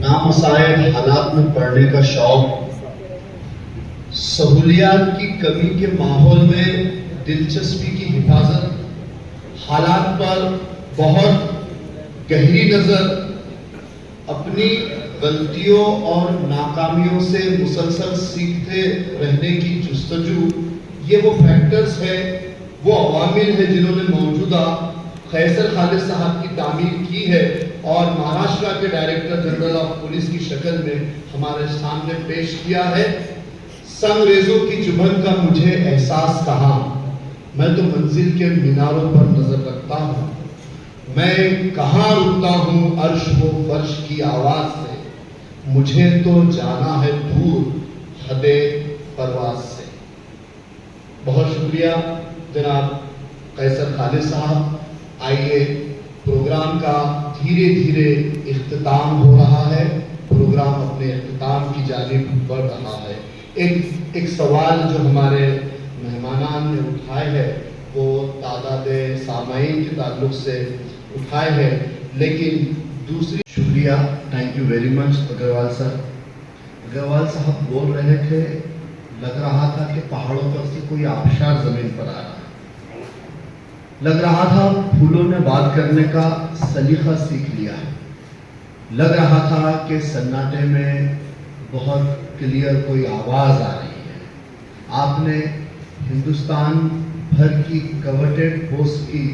नामसायद हालात में पढ़ने का शौक, सहूलियात की कमी के माहौल में दिलचस्पी की हिफाजत, हालात पर बहुत गहरी नजर, अपनी गलतियों और नाकामियों से मुसलसल सीखते रहने की जुस्तजू, ये वो फैक्टर्स है, वो अवामिल है जिन्होंने मौजूदा कैसर खालिद साहब की तामीर की है और महाराष्ट्र के डायरेक्टर जनरल ऑफ पुलिस की शक्ल में हमारे सामने पेश किया है। संगरेजों की चुभन का मुझे एहसास कहाँ, मैं तो मंजिल के मीनारों पर नजर रखता हूँ, मैं कहाँ रुकता हूँ अर्श व फर्श की आवाज से, मुझे तो जाना है दूर हदे परवाज से। बहुत शुक्रिया जनाब कैसर खालिद साहब। आइए, प्रोग्राम का धीरे धीरे इख्तिताम हो रहा है, प्रोग्राम अपने इख्तिताम की जानिब बढ़ रहा है। एक सवाल जो हमारे मेहमानान ने उठाए है वो तादाद सामाईन के ताल्लुक से उठाए हैं, लेकिन दूसरी शुक्रिया, thank you very much Agarwal sir. Agarwal साहब बोल रहे थे, लग रहा था कि पहाड़ों पर से कोई आबशार जमीन पर आ रहा है, लग रहा था फूलों ने बात करने का सलीका सीख लिया है, लग रहा था कि सन्नाटे में बहुत क्लियर कोई आवाज आ रही है। आपने हिंदुस्तान भर की कवर्टेड पोस्ट की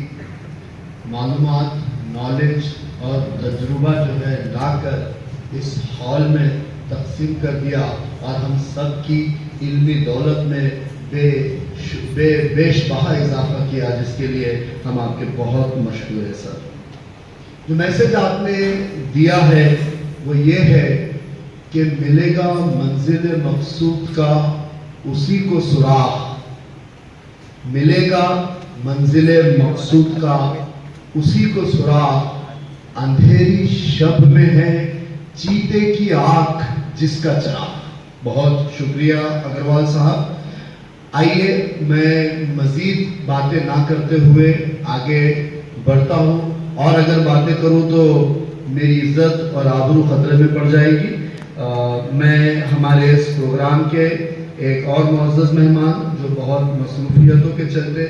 मालूमात, नॉलेज और तजुर्बा जो है लाकर इस हॉल में तकसीम कर दिया और हम सब की इल्मी दौलत में बेशबहा इजाफा किया, जिसके लिए हम आपके बहुत मशहूर है सर। जो मैसेज आपने दिया है वो ये है कि मिलेगा मंजिल मकसूद का उसी को सुराग, मिलेगा मंजिल मकसूद का उसी को सुराग, अंधेरी शब में है चीते की आंख जिसका चिराग। बहुत शुक्रिया अग्रवाल साहब। आइए, मैं मजीद बातें ना करते हुए आगे बढ़ता हूँ, और अगर बातें करूँ तो मेरी इज्जत और आबरू खतरे में पड़ जाएगी। मैं हमारे इस प्रोग्राम के एक और मुअज़्ज़ज़ मेहमान जो बहुत मसरूफियतों के चलते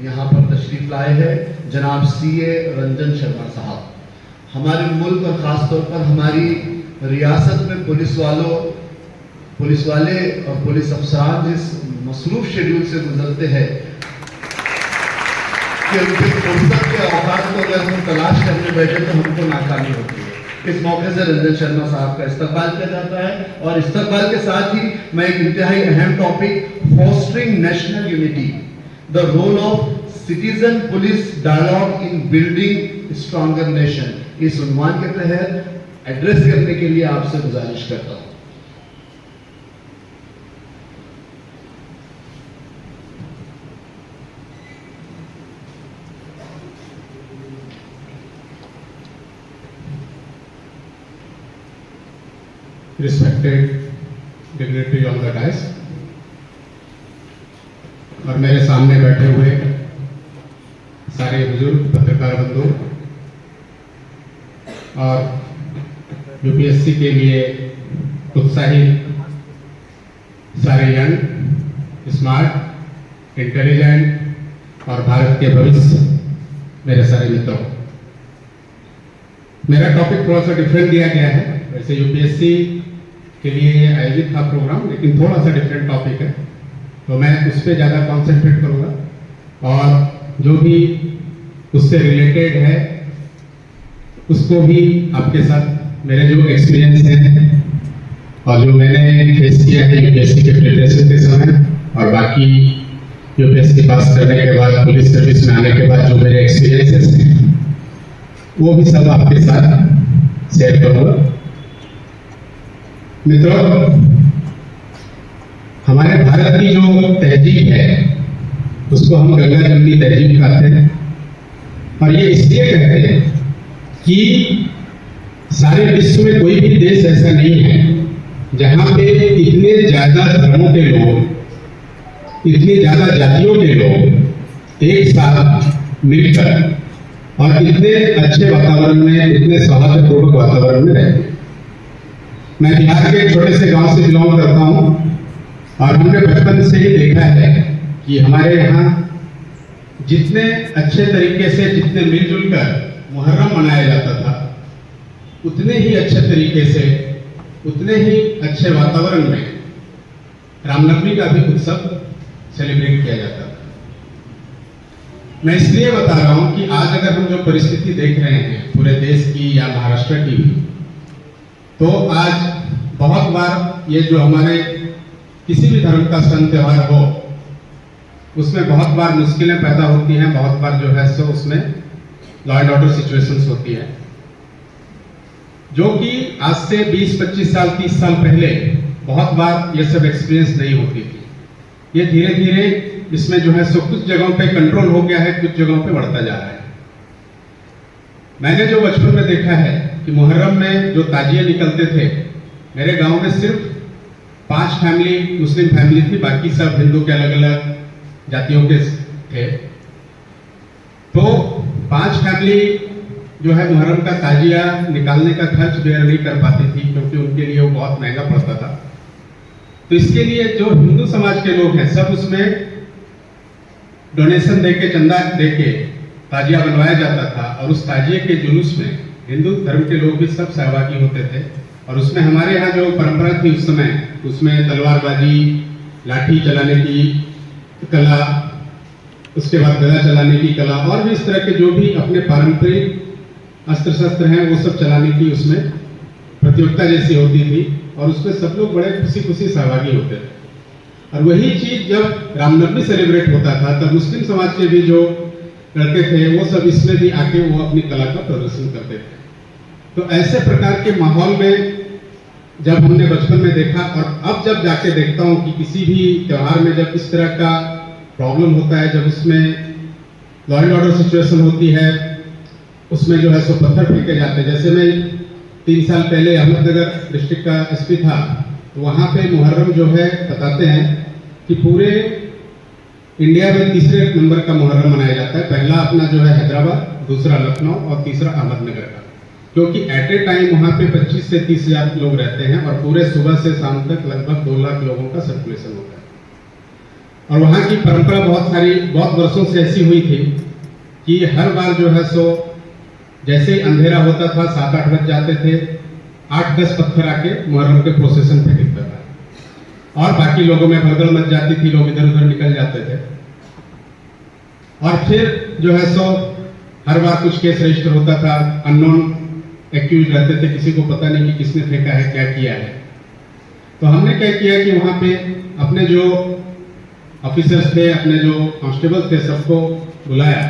यहाँ पर तशरीफ़ लाए हैं, जनाब CA रंजन शर्मा साहब। हमारे मुल्क और ख़ास तौर पर हमारी रियासत में पुलिस वालों पुलिस वाले और पुलिस अफसरान जिस मसरूफ शेड्यूल से गुजरते हैं कि उनके फुर्सत के औकात को अगर हम तलाश करने बैठे तो हमको नाकामी होती है। इस मौके से रंजन शर्मा साहब का इस्तकबाल किया जाता है और इस्तकबाल के साथ ही मैं एक इंतहाई अहम topic fostering national unity, the role of citizen police dialogue in building stronger nation, इस उन्वान के तहत एड्रेस करने के लिए आपसे गुजारिश करता हूं। Respected dignitary on the dais और मेरे सामने बैठे हुए सारे बुजुर्ग पत्रकार बंधु और यूपीएससी के लिए उत्साहित सारे यंग, स्मार्ट, इंटेलिजेंट और भारत के भविष्य मेरे सारे मित्रों, मेरा टॉपिक थोड़ा सा डिफरेंट दिया गया है। वैसे यूपीएससी के लिए ये आयोजित था प्रोग्राम, लेकिन थोड़ा सा डिफरेंट टॉपिक है, तो मैं उस पर ज़्यादा कॉन्सेंट्रेट करूँगा और जो भी उससे रिलेटेड है उसको भी आपके साथ मेरे जो एक्सपीरियंस है और जो मैंने फेस किया है यूपीएससी के प्रिपरेशन के समय और बाकी यूपीएससी पास करने के बाद पुलिस सर्विस में आने के बाद जो मेरे एक्सपीरियंसेस हैं वो भी सब आपके साथ शेयर करूँगा। मित्रों, हमारे भारत की जो तहजीब है उसको हम गंगा जमनी तहजीब कहते हैं और ये इसलिए कहते हैं कि सारे विश्व में कोई भी देश ऐसा नहीं है जहां पे इतने ज्यादा धर्मों के लोग, इतनी ज्यादा जातियों के लोग एक साथ मिलकर और इतने अच्छे वातावरण में, इतने सौहार्दपूर्वक वातावरण में रहते हैं। मैं बिहार के एक छोटे से गांव से बिलोंग करता हूं और हमने बचपन से ही देखा है कि हमारे यहाँ जितने अच्छे तरीके से, जितने मिलजुल कर मुहर्रम मनाया जाता था, उतने ही अच्छे तरीके से, उतने ही अच्छे वातावरण में रामनवमी का भी उत्सव सेलिब्रेट किया जाता था। मैं इसलिए बता रहा हूं कि आज अगर हम जो परिस्थिति देख रहे हैं पूरे देश की या महाराष्ट्र की, तो आज बहुत बार ये जो हमारे किसी भी धर्म का सन त्योहार हो उसमें बहुत बार मुश्किलें पैदा होती हैं, बहुत बार जो है सो उसमें लॉ एंड ऑर्डर सिचुएशंस होती है, जो कि आज से 20-25 साल 30 साल पहले बहुत बार ये सब एक्सपीरियंस नहीं होती थी। ये धीरे धीरे इसमें जो है सो कुछ जगहों पे कंट्रोल हो गया है, कुछ जगहों पे बढ़ता जा रहा है। मैंने जो बचपन में देखा है कि मुहर्रम में जो ताजिए निकलते थे, मेरे गांव में सिर्फ 5 फैमिली मुस्लिम फैमिली थी, बाकी सब हिंदू के अलग अलग जातियों के थे। तो 5 फैमिली जो है मुहर्रम का ताजिया निकालने का खर्च बेयर नहीं कर पाती थी क्योंकि उनके लिए वो बहुत महंगा पड़ता था। तो इसके लिए जो हिंदू समाज के लोग हैं सब उसमें डोनेशन देके, चंदा देके ताजिया बनवाया जाता था और उस ताजिए के जुलूस में हिंदू धर्म के लोग भी सब सहभागी होते थे। और उसमें हमारे यहाँ जो परंपरा थी उस समय, उसमें तलवारबाजी, लाठी चलाने की कला, उसके बाद गदा चलाने की कला और भी इस तरह के जो भी अपने पारंपरिक अस्त्र शस्त्र हैं वो सब चलाने की उसमें प्रतियोगिता जैसी होती थी और उसमें सब लोग बड़े खुशी खुशी सहभागी होते थे। और वही चीज जब रामनवमी सेलिब्रेट होता था तब मुस्लिम समाज के भी जो लड़के थे वो सब इसमें भी आके वो अपनी कला का प्रदर्शन करते थे। तो ऐसे प्रकार के माहौल में जब हमने बचपन में देखा और अब जब जाके देखता हूँ कि किसी भी त्योहार में जब इस तरह का प्रॉब्लम होता है, जब उसमें लॉ एंड ऑर्डर सिचुएशन होती है, उसमें जो है सो पत्थर फेंके जाते हैं। जैसे मैं 3 साल पहले अहमदनगर डिस्ट्रिक्ट का एसपी था, तो वहाँ पे मुहर्रम जो है बताते हैं कि पूरे इंडिया में तीसरे नंबर का मुहर्रम मनाया जाता है। पहला अपना जो है हैदराबाद, दूसरा लखनऊ और तीसरा अहमदनगर का, क्योंकि एट ए टाइम वहाँ पे 25 से 30 हज़ार लोग रहते हैं और पूरे सुबह से शाम तक लगभग 2 लाख लोगों का सर्कुलेशन होता है। और वहाँ की परंपरा बहुत वर्षों से ऐसी हुई थी कि हर बार जो है सो जैसे ही अंधेरा होता था 7-8 बज जाते थे, 8-10 पत्थर आके मुहर्रम के प्रोसेशन पे गिरता था। और बाकी लोगों में भगदड़ मच जाती थी, लोग इधर उधर निकल जाते थे। और फिर जो है सो हर बार कुछ केस रजिस्टर होता था, अननोन एक्यूज रहते थे, किसी को पता नहीं कि किसने फेंका है, क्या किया है। तो हमने क्या किया कि वहां पे अपने जो ऑफिसर्स थे, अपने जो कांस्टेबल थे, सबको बुलाया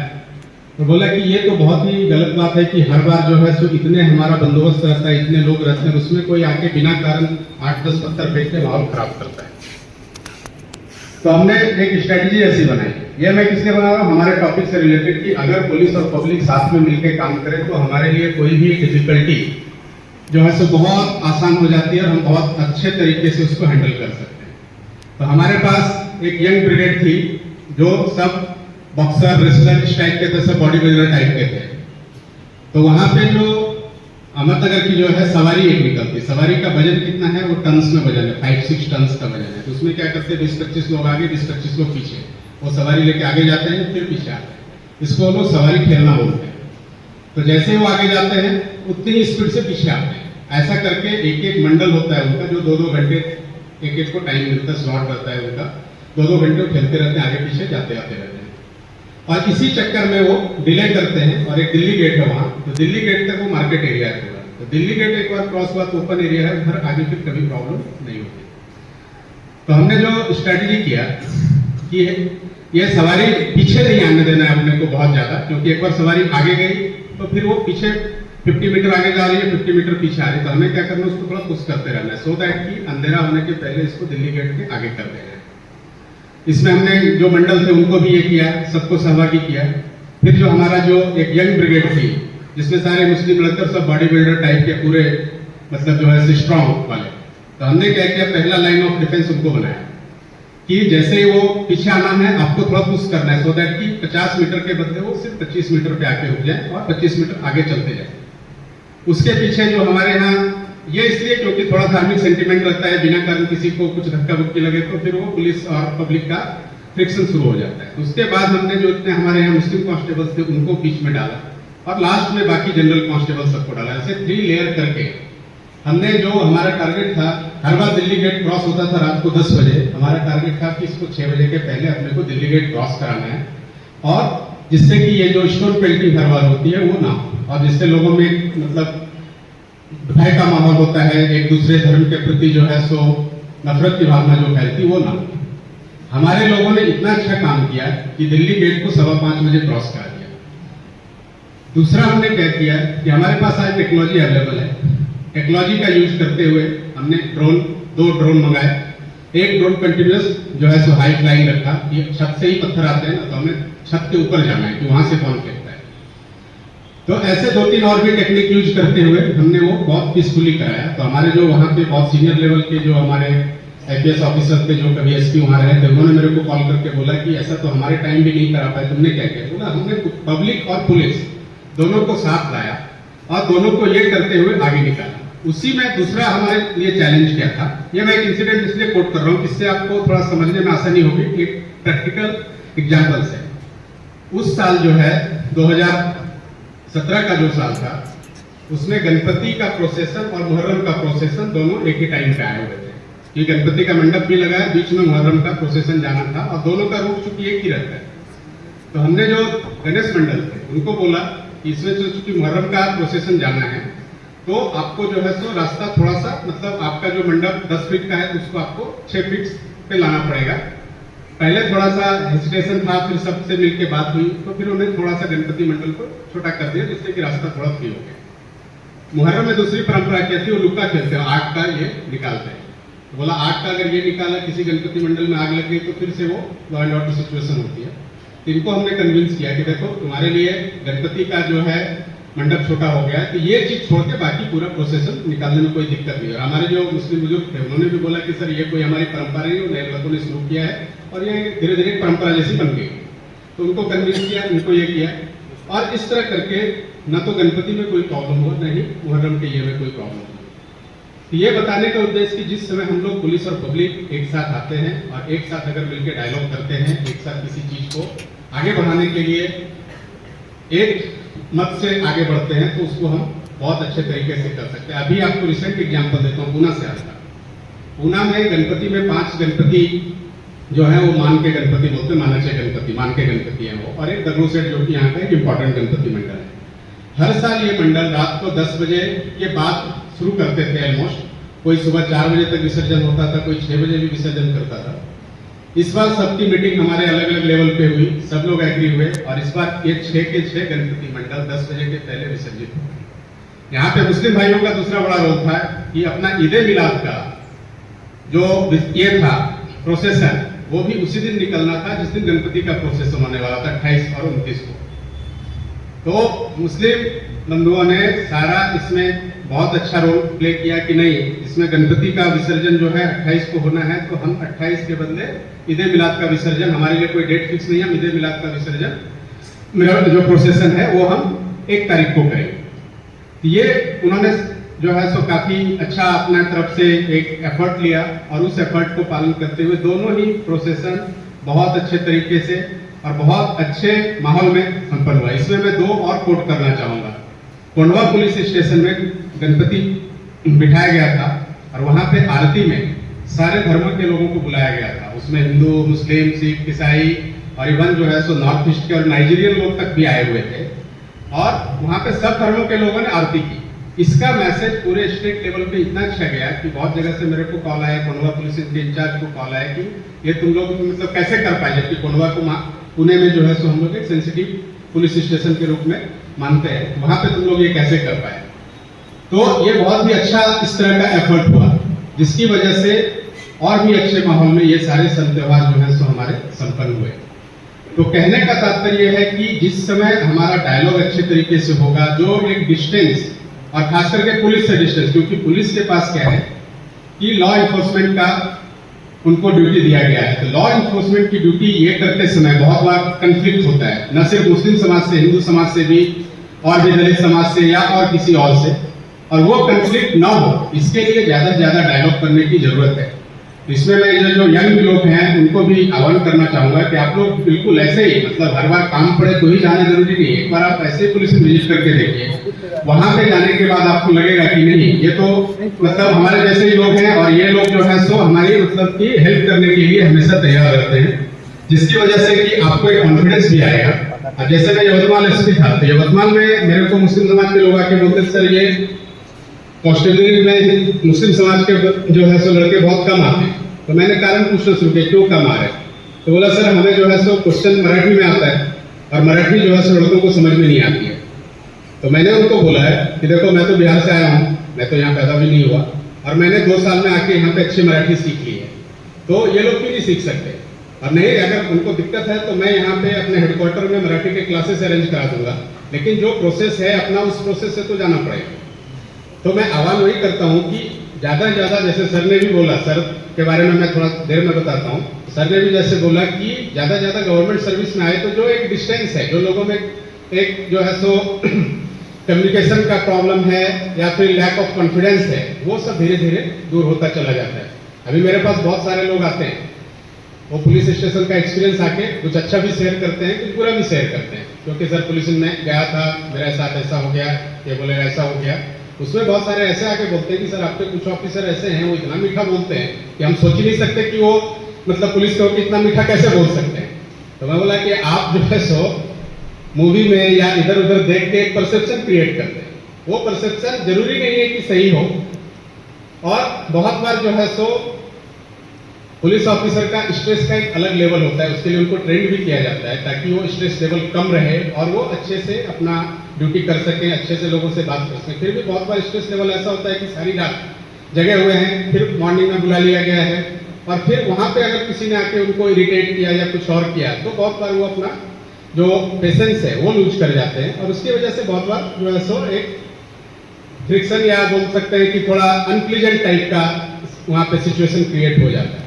और बोला कि ये तो बहुत ही गलत बात है कि हर बार जो है सो इतने हमारा बंदोबस्त रहता है, इतने लोग रहते हैं, उसमें कोई आके बिना कारण 8-10 पत्थर फेंक के माहौल खराब करता है। तो हमने एक स्ट्रेटजी ऐसी बनाई, ये मैं किसने बना रहा हूँ, हमारे टॉपिक से रिलेटेड, कि अगर पुलिस और पब्लिक साथ में मिलकर काम करें तो हमारे लिए कोई भी डिफिकल्टी जो है सो बहुत आसान हो जाती है और हम बहुत अच्छे तरीके से उसको हैंडल कर सकते हैं। तो हमारे पास एक यंग ब्रिगेड थी जो सब बॉक्सर, रेसलर इस टाइप के थे, सब बॉडी बिल्डर टाइप के थे। तो वहां पे जो अहमदनगर की जो है सवारी एक निकलती, सवारी का वजन कितना है, वो टन्स में वजन है, 5-6 टन्स का वजन है। तो उसमें क्या करते हैं, 20-25 लोग आगे, 20-25 लोग पीछे, वो सवारी लेके आगे जाते हैं, फिर पीछे आते हैं। इसको लोग सवारी खेलना बोलते हैं। तो जैसे ही वो आगे जाते हैं उतनी ही स्पीड से पीछे आते हैं। ऐसा करके एक एक मंडल होता है उनका, जो 2-2 घंटे एक एक को टाइम मिलता है, स्लॉट रहता है उनका, 2-2 घंटे खेलते रहते हैं, आगे पीछे जाते आते रहते हैं। और इसी चक्कर में वो डिले करते हैं। और एक दिल्ली गेट है वहां, तो दिल्ली गेट तक वो मार्केट एरिया है पूरा। तो दिल्ली गेट एक बार क्रॉस हुआ तो ओपन एरिया है, उधर आगे फिर कभी प्रॉब्लम नहीं होती। तो हमने जो स्ट्रेटजी किया कि ये सवारी पीछे नहीं आने देना है अपने को बहुत ज्यादा, क्योंकि एक बार सवारी आगे गई तो फिर वो पीछे 50 मीटर आगे जा रही है, 50 मीटर पीछे आ रही है। तो हमें क्या करना है, उसको थोड़ा पुश करते रहना है, सो दैट कि अंधेरा होने के पहले इसको दिल्ली गेट के आगे कर देना है। इसमें हमने जो मंडल थे उनको भी ये किया, सबको सहभागी किया। फिर जो हमारा जो एक यंग ब्रिगेड थी, जिसमें सारे मुस्लिम लड़कर सब बॉडी बिल्डर टाइप के पूरे, मतलब जो है स्ट्रॉन्ग वाले, तो हमने क्या किया, पहला लाइन ऑफ डिफेंस उनको बनाया कि जैसे ही वो पीछे आना है आपको थोड़ा पुश करना है, सो दैट कि 50 मीटर के बदले वो सिर्फ 25 मीटर पे आके रुक जाए और 25 मीटर आगे चलते जाए। उसके पीछे जो हमारे यहाँ, ये इसलिए क्योंकि थोड़ा धार्मिक सेंटिमेंट रहता है, बिना कारण किसी को कुछ धक्का बुक्की लगे तो फिर वो पुलिस और पब्लिक का फ्रिक्शन शुरू हो जाता है। उसके बाद हमने जो इतने हमारे यहाँ मुस्लिम कांस्टेबल्स थे उनको बीच में डाला और लास्ट में बाकी जनरल कांस्टेबल सबको डाला। ऐसे 3 लेयर करके हमने, जो हमारा टारगेट था, हर बार दिल्ली गेट क्रॉस होता था रात को 10 बजे, हमारा टारगेट था कि इसको 6 बजे के पहले अपने को दिल्ली गेट क्रॉस कराना है, और जिससे कि ये जो स्टोन पेल्टिंग हर बार होती है वो ना हो, और जिससे लोगों में मतलब भय का माहौल होता है, एक दूसरे धर्म के प्रति जो है सो नफरत की भावना जो फैलती वो ना। हमारे लोगों ने इतना अच्छा काम किया कि दिल्ली गेट को 5:15 बजे क्रॉस करा दिया। दूसरा हमने क्या किया कि हमारे पास आज टेक्नोलॉजी अवेलेबल है, टेक्नोलॉजी का यूज करते हुए हमने 2 ड्रोन मंगाए। एक ड्रोन कंटिन्यूअस जो है सो हाई फ्लाइंग रखा, ये छत से ही पत्थर आते हैं ना, तो हमें छत के ऊपर जाना है कि वहां से कौन फेंकता है। तो ऐसे 2-3 और भी टेक्निक यूज करते हुए हमने वो बहुत पीसफुली कराया। तो हमारे जो वहाँ पे बहुत सीनियर लेवल के जो हमारे IPS ऑफिसर थे, जो कभी SP वहाँ रहे थे, उन्होंने मेरे को कॉल करके बोला कि ऐसा तो हमारे टाइम भी नहीं करा पाए, तुमने क्या किया? बोला हमने पब्लिक और पुलिस दोनों को साथ लाया और दोनों को ये करते हुए आगे निकाला। उसी में दूसरा हमारे लिए चैलेंज क्या था, ये मैं एक इंसिडेंट इसलिए कोट कर रहा हूँ जिससे आपको थोड़ा समझने में आसानी होगी। एक प्रैक्टिकल एग्जाम्पल से, उस साल जो है 2017 का जो साल था, उसमें गणपति का प्रोसेसन और मुहर्रम का प्रोसेसन दोनों एक ही टाइम पे आए हुए थे। ये गणपति का मंडप भी लगा है, बीच में मुहर्रम का प्रोसेसन जाना था और दोनों का रूट चूंकि एक ही रहता है। तो हमने जो गणेश मंडल थे उनको बोला कि इसमें जो चूंकि मुहर्रम का प्रोसेसन जाना है तो आपको जो है सो रास्ता थोड़ा सा, मतलब आपका जो मंडप 10 फीट का है उसको आपको 6 फीट पे लाना पड़ेगा। पहले थोड़ा सा हेजिटेशन था, फिर सबसे मिलकर बात हुई तो फिर उन्हें थोड़ा सा गणपति मंडल को छोटा कर दिया, जिससे कि रास्ता थोड़ा फ्री हो गया। मुहर्रम में दूसरी परंपरा क्या थी, वो लुक्का खेलते हैं, आग का ये निकालते हैं। तो बोला आग का अगर ये निकाला, किसी गणपति मंडल में आग लग गई तो फिर से वो लॉ एंड ऑर्डर सिचुएशन होती है। तो इनको हमने कन्विंस किया कि देखो तुम्हारे लिए गणपति का जो है मंडप छोटा हो गया है, तो ये चीज छोड़ के बाकी पूरा प्रोसेसन निकालने में कोई दिक्कत नहीं है। और हमारे जो मुस्लिम बुजुर्ग थे उन्होंने भी बोला कि सर ये कोई हमारी परंपरा नहीं है, नए लोगों ने शुरू किया है और ये धीरे धीरे परंपरा जैसी बन गई। तो उनको कन्विंस किया, उनको ये किया और इस तरह करके न तो गणपति में कोई प्रॉब्लम हुआ, न ही मुहर्रम के ये में कोई प्रॉब्लम हुआ। तो ये बताने का उद्देश्य कि जिस समय हम लोग पुलिस और पब्लिक एक साथ आते हैं और एक साथ अगर मिलकर डायलॉग करते हैं, एक साथ किसी चीज को आगे बढ़ाने के लिए एक मत से आगे बढ़ते हैं, तो उसको हम बहुत अच्छे तरीके से कर सकते हैं। अभी आपको रिसेंट एग्जांपल देता हूँ, पुणे से आता। पूना में गणपति में 5 गणपति जो है वो मान के गणपति बोलते हैं, मानचे गणपति, मान के गणपति हैं वो, और एक दगड़ू सेठ जो कि यहाँ का एक इम्पोर्टेंट गणपति मंडल है। हर साल ये मंडल रात को 10 बजे के बाद शुरू करते थे ऑलमोस्ट, कोई सुबह 4 बजे तक विसर्जन होता था, कोई 6 बजे भी विसर्जन करता था। इस बार सबकी मीटिंग हमारे अलग अलग लेवल पे हुई, सब लोग एग्री हुए और इस बार ये 6 के 6 गणपति मंडल 10 बजे के पहले विसर्जित हुए। यहाँ पे मुस्लिम भाइयों का दूसरा बड़ा रोल था कि अपना ईद ए मिलाद का जो ये था प्रोसेसन, वो भी उसी दिन निकलना था जिस दिन गणपति का प्रोसेसन होने वाला था, 28 और 29 को। तो मुस्लिम बंधुओं ने सारा इसमें बहुत अच्छा रोल प्ले किया कि नहीं, इसमें गणपति का विसर्जन जो है 28 को होना है, तो हम 28 के बदले ईद ए मिलाद का विसर्जन, हमारे लिए कोई डेट फिक्स नहीं है, ईद ए मिलाद का विसर्जन मेरा जो प्रोसेसन है वो हम 1 तारीख को करेंगे। ये उन्होंने जो है सो काफी अच्छा अपने तरफ से एक एफर्ट लिया और उस एफर्ट को पालन करते हुए दोनों ही प्रोसेसन बहुत अच्छे तरीके से और बहुत अच्छे माहौल में संपन्न हुआ। इसमें मैं 2 और कोट करना चाहूंगा। कोंडवा पुलिस स्टेशन में गणपति बिठाया गया था और वहां पे आरती में सारे धर्मों के लोगों को बुलाया गया था। उसमें हिंदू, मुस्लिम, सिख, ईसाई और इवन जो है सो नॉर्थ ईस्ट के और नाइजीरियन लोग तक भी आए हुए थे और वहां पे सब धर्मों के लोगों ने आरती की। इसका मैसेज पूरे स्टेट लेवल पे इतना अच्छा गया कि बहुत जगह से मेरे को कॉल आया, कोंडवा पुलिस के इंचार्ज को कॉल आया कि ये तुम लोग मतलब कैसे कर पाए, जबकि कोंडवा को पुणे में जो है सो हम लोग एक सेंसिटिव पुलिस स्टेशन के रूप में मानते हैं, वहां पे तुम लोग ये कैसे कर पाए। तो ये बहुत ही अच्छा इस तरह का एफर्ट हुआ जिसकी वजह से और भी अच्छे माहौल में ये सारे सन त्योहार जो है सो हमारे संपन्न हुए। तो कहने का तात्पर्य है कि जिस समय हमारा डायलॉग अच्छे तरीके से होगा, जो एक डिस्टेंस और खास करके पुलिस से डिस्टेंस, क्योंकि पुलिस के पास क्या है कि लॉ इन्फोर्समेंट का उनको ड्यूटी दिया गया है। तो लॉ इन्फोर्समेंट की ड्यूटी ये करते समय बहुत बार कंफ्लिक्ट होता है, न सिर्फ मुस्लिम समाज से, हिंदू समाज से भी और भी दलित समाज से या और किसी और से, और वो कंफ्लिक्ट ना हो इसके लिए ज्यादा से ज्यादा डायलॉग करने की जरूरत है। इसमें मैं जो यंग लोग हैं उनको भी आह्वान करना चाहूंगा कि आप लोग बिल्कुल ऐसे ही, मतलब हर बार काम पड़े तो ही जाना जरूरी नहीं है, एक बार आप ऐसे पुलिस में विजिट करके देखिए, वहां पे जाने के बाद आपको लगेगा कि नहीं ये तो मतलब हमारे जैसे ही लोग हैं और ये लोग जो है सो हमारी मतलब की हेल्प करने के लिए हमेशा तैयार रहते हैं, जिसकी वजह से कि आपको एक कॉन्फिडेंस भी आएगा। जैसे मैं यवतमाल एसपी था तो यवतमाल में मेरे को मुस्लिम समाज के लोग आके बोलते सर ये कॉन्स्टेबलरी में मुस्लिम समाज के जो है सो लड़के बहुत कम आते हैं। तो मैंने कारण पूछना शुरू किया क्यों कम आ रहे, तो बोला सर हमें जो है सो क्वेश्चन मराठी में आता है और मराठी जो है सो लड़कों को समझ में नहीं आती है। तो मैंने उनको बोला है कि देखो मैं तो बिहार से आया हूँ, मैं तो यहाँ पैदा भी नहीं हुआ और मैंने 2 साल में आके यहाँ पे अच्छी मराठी सीख ली है, तो ये लोग क्यों नहीं सीख सकते। और नहीं, अगर उनको दिक्कत है तो मैं यहाँ पे अपने हेडक्वार्टर में मराठी के क्लासेस अरेंज करा दूंगा, लेकिन जो प्रोसेस है अपना उस प्रोसेस से तो जाना पड़ेगा। तो मैं आह्वान वही करता हूँ कि ज्यादा से ज्यादा, जैसे सर ने भी बोला, सर के बारे में मैं थोड़ा देर में बताता हूँ, सर ने भी जैसे बोला कि ज्यादा से ज्यादा गवर्नमेंट सर्विस में आए तो जो एक डिस्टेंस है, जो लोगों में एक जो है सो कम्युनिकेशन का प्रॉब्लम है या फिर लैक ऑफ कॉन्फिडेंस है, वो सब धीरे धीरे दूर होता चला जाता है। अभी मेरे पास बहुत सारे लोग आते हैं, वो पुलिस स्टेशन का एक्सपीरियंस आके कुछ अच्छा भी शेयर करते हैं, कुछ बुरा भी शेयर करते हैं, क्योंकि सर पुलिस में गया था, मेरे साथ ऐसा हो गया, ये बोले ऐसा हो गया। उसमें बहुत सारे ऐसे आके बोलते हैं कि सर आपके कुछ ऑफिसर ऐसे हैं, वो इतना मीठा बोलते हैं कि हम सोच ही नहीं सकते कि वो मतलब पुलिस के होकर इतना मीठा कैसे बोल सकते हैं। तो मैं बोला कि आप जो है सो मूवी में या इधर उधर देख के एक परसेप्शन क्रिएट करते हैं, वो परसेप्शन जरूरी नहीं है कि सही हो। और बहुत बार जो है सो पुलिस ऑफिसर का स्ट्रेस का एक अलग लेवल होता है, उसके लिए उनको ट्रेन भी किया जाता है ताकि वो स्ट्रेस लेवल कम रहे और वो अच्छे से अपना ड्यूटी कर सकें, अच्छे से लोगों से बात कर सकें। फिर भी बहुत बार स्ट्रेस लेवल ऐसा होता है कि सारी रात जगे हुए हैं, फिर मॉर्निंग में बुला लिया गया है और फिर वहां पे अगर किसी ने आके उनको इरिटेट किया या कुछ और किया तो बहुत बार वो अपना जो पेशेंस है वो लूज कर जाते हैं और उसकी वजह से बहुत बार जो है सो एक फ्रिक्शन या बोल सकते हैं कि थोड़ा अनप्लीजेंट टाइप का वहां पे सिचुएशन क्रिएट हो जाता है।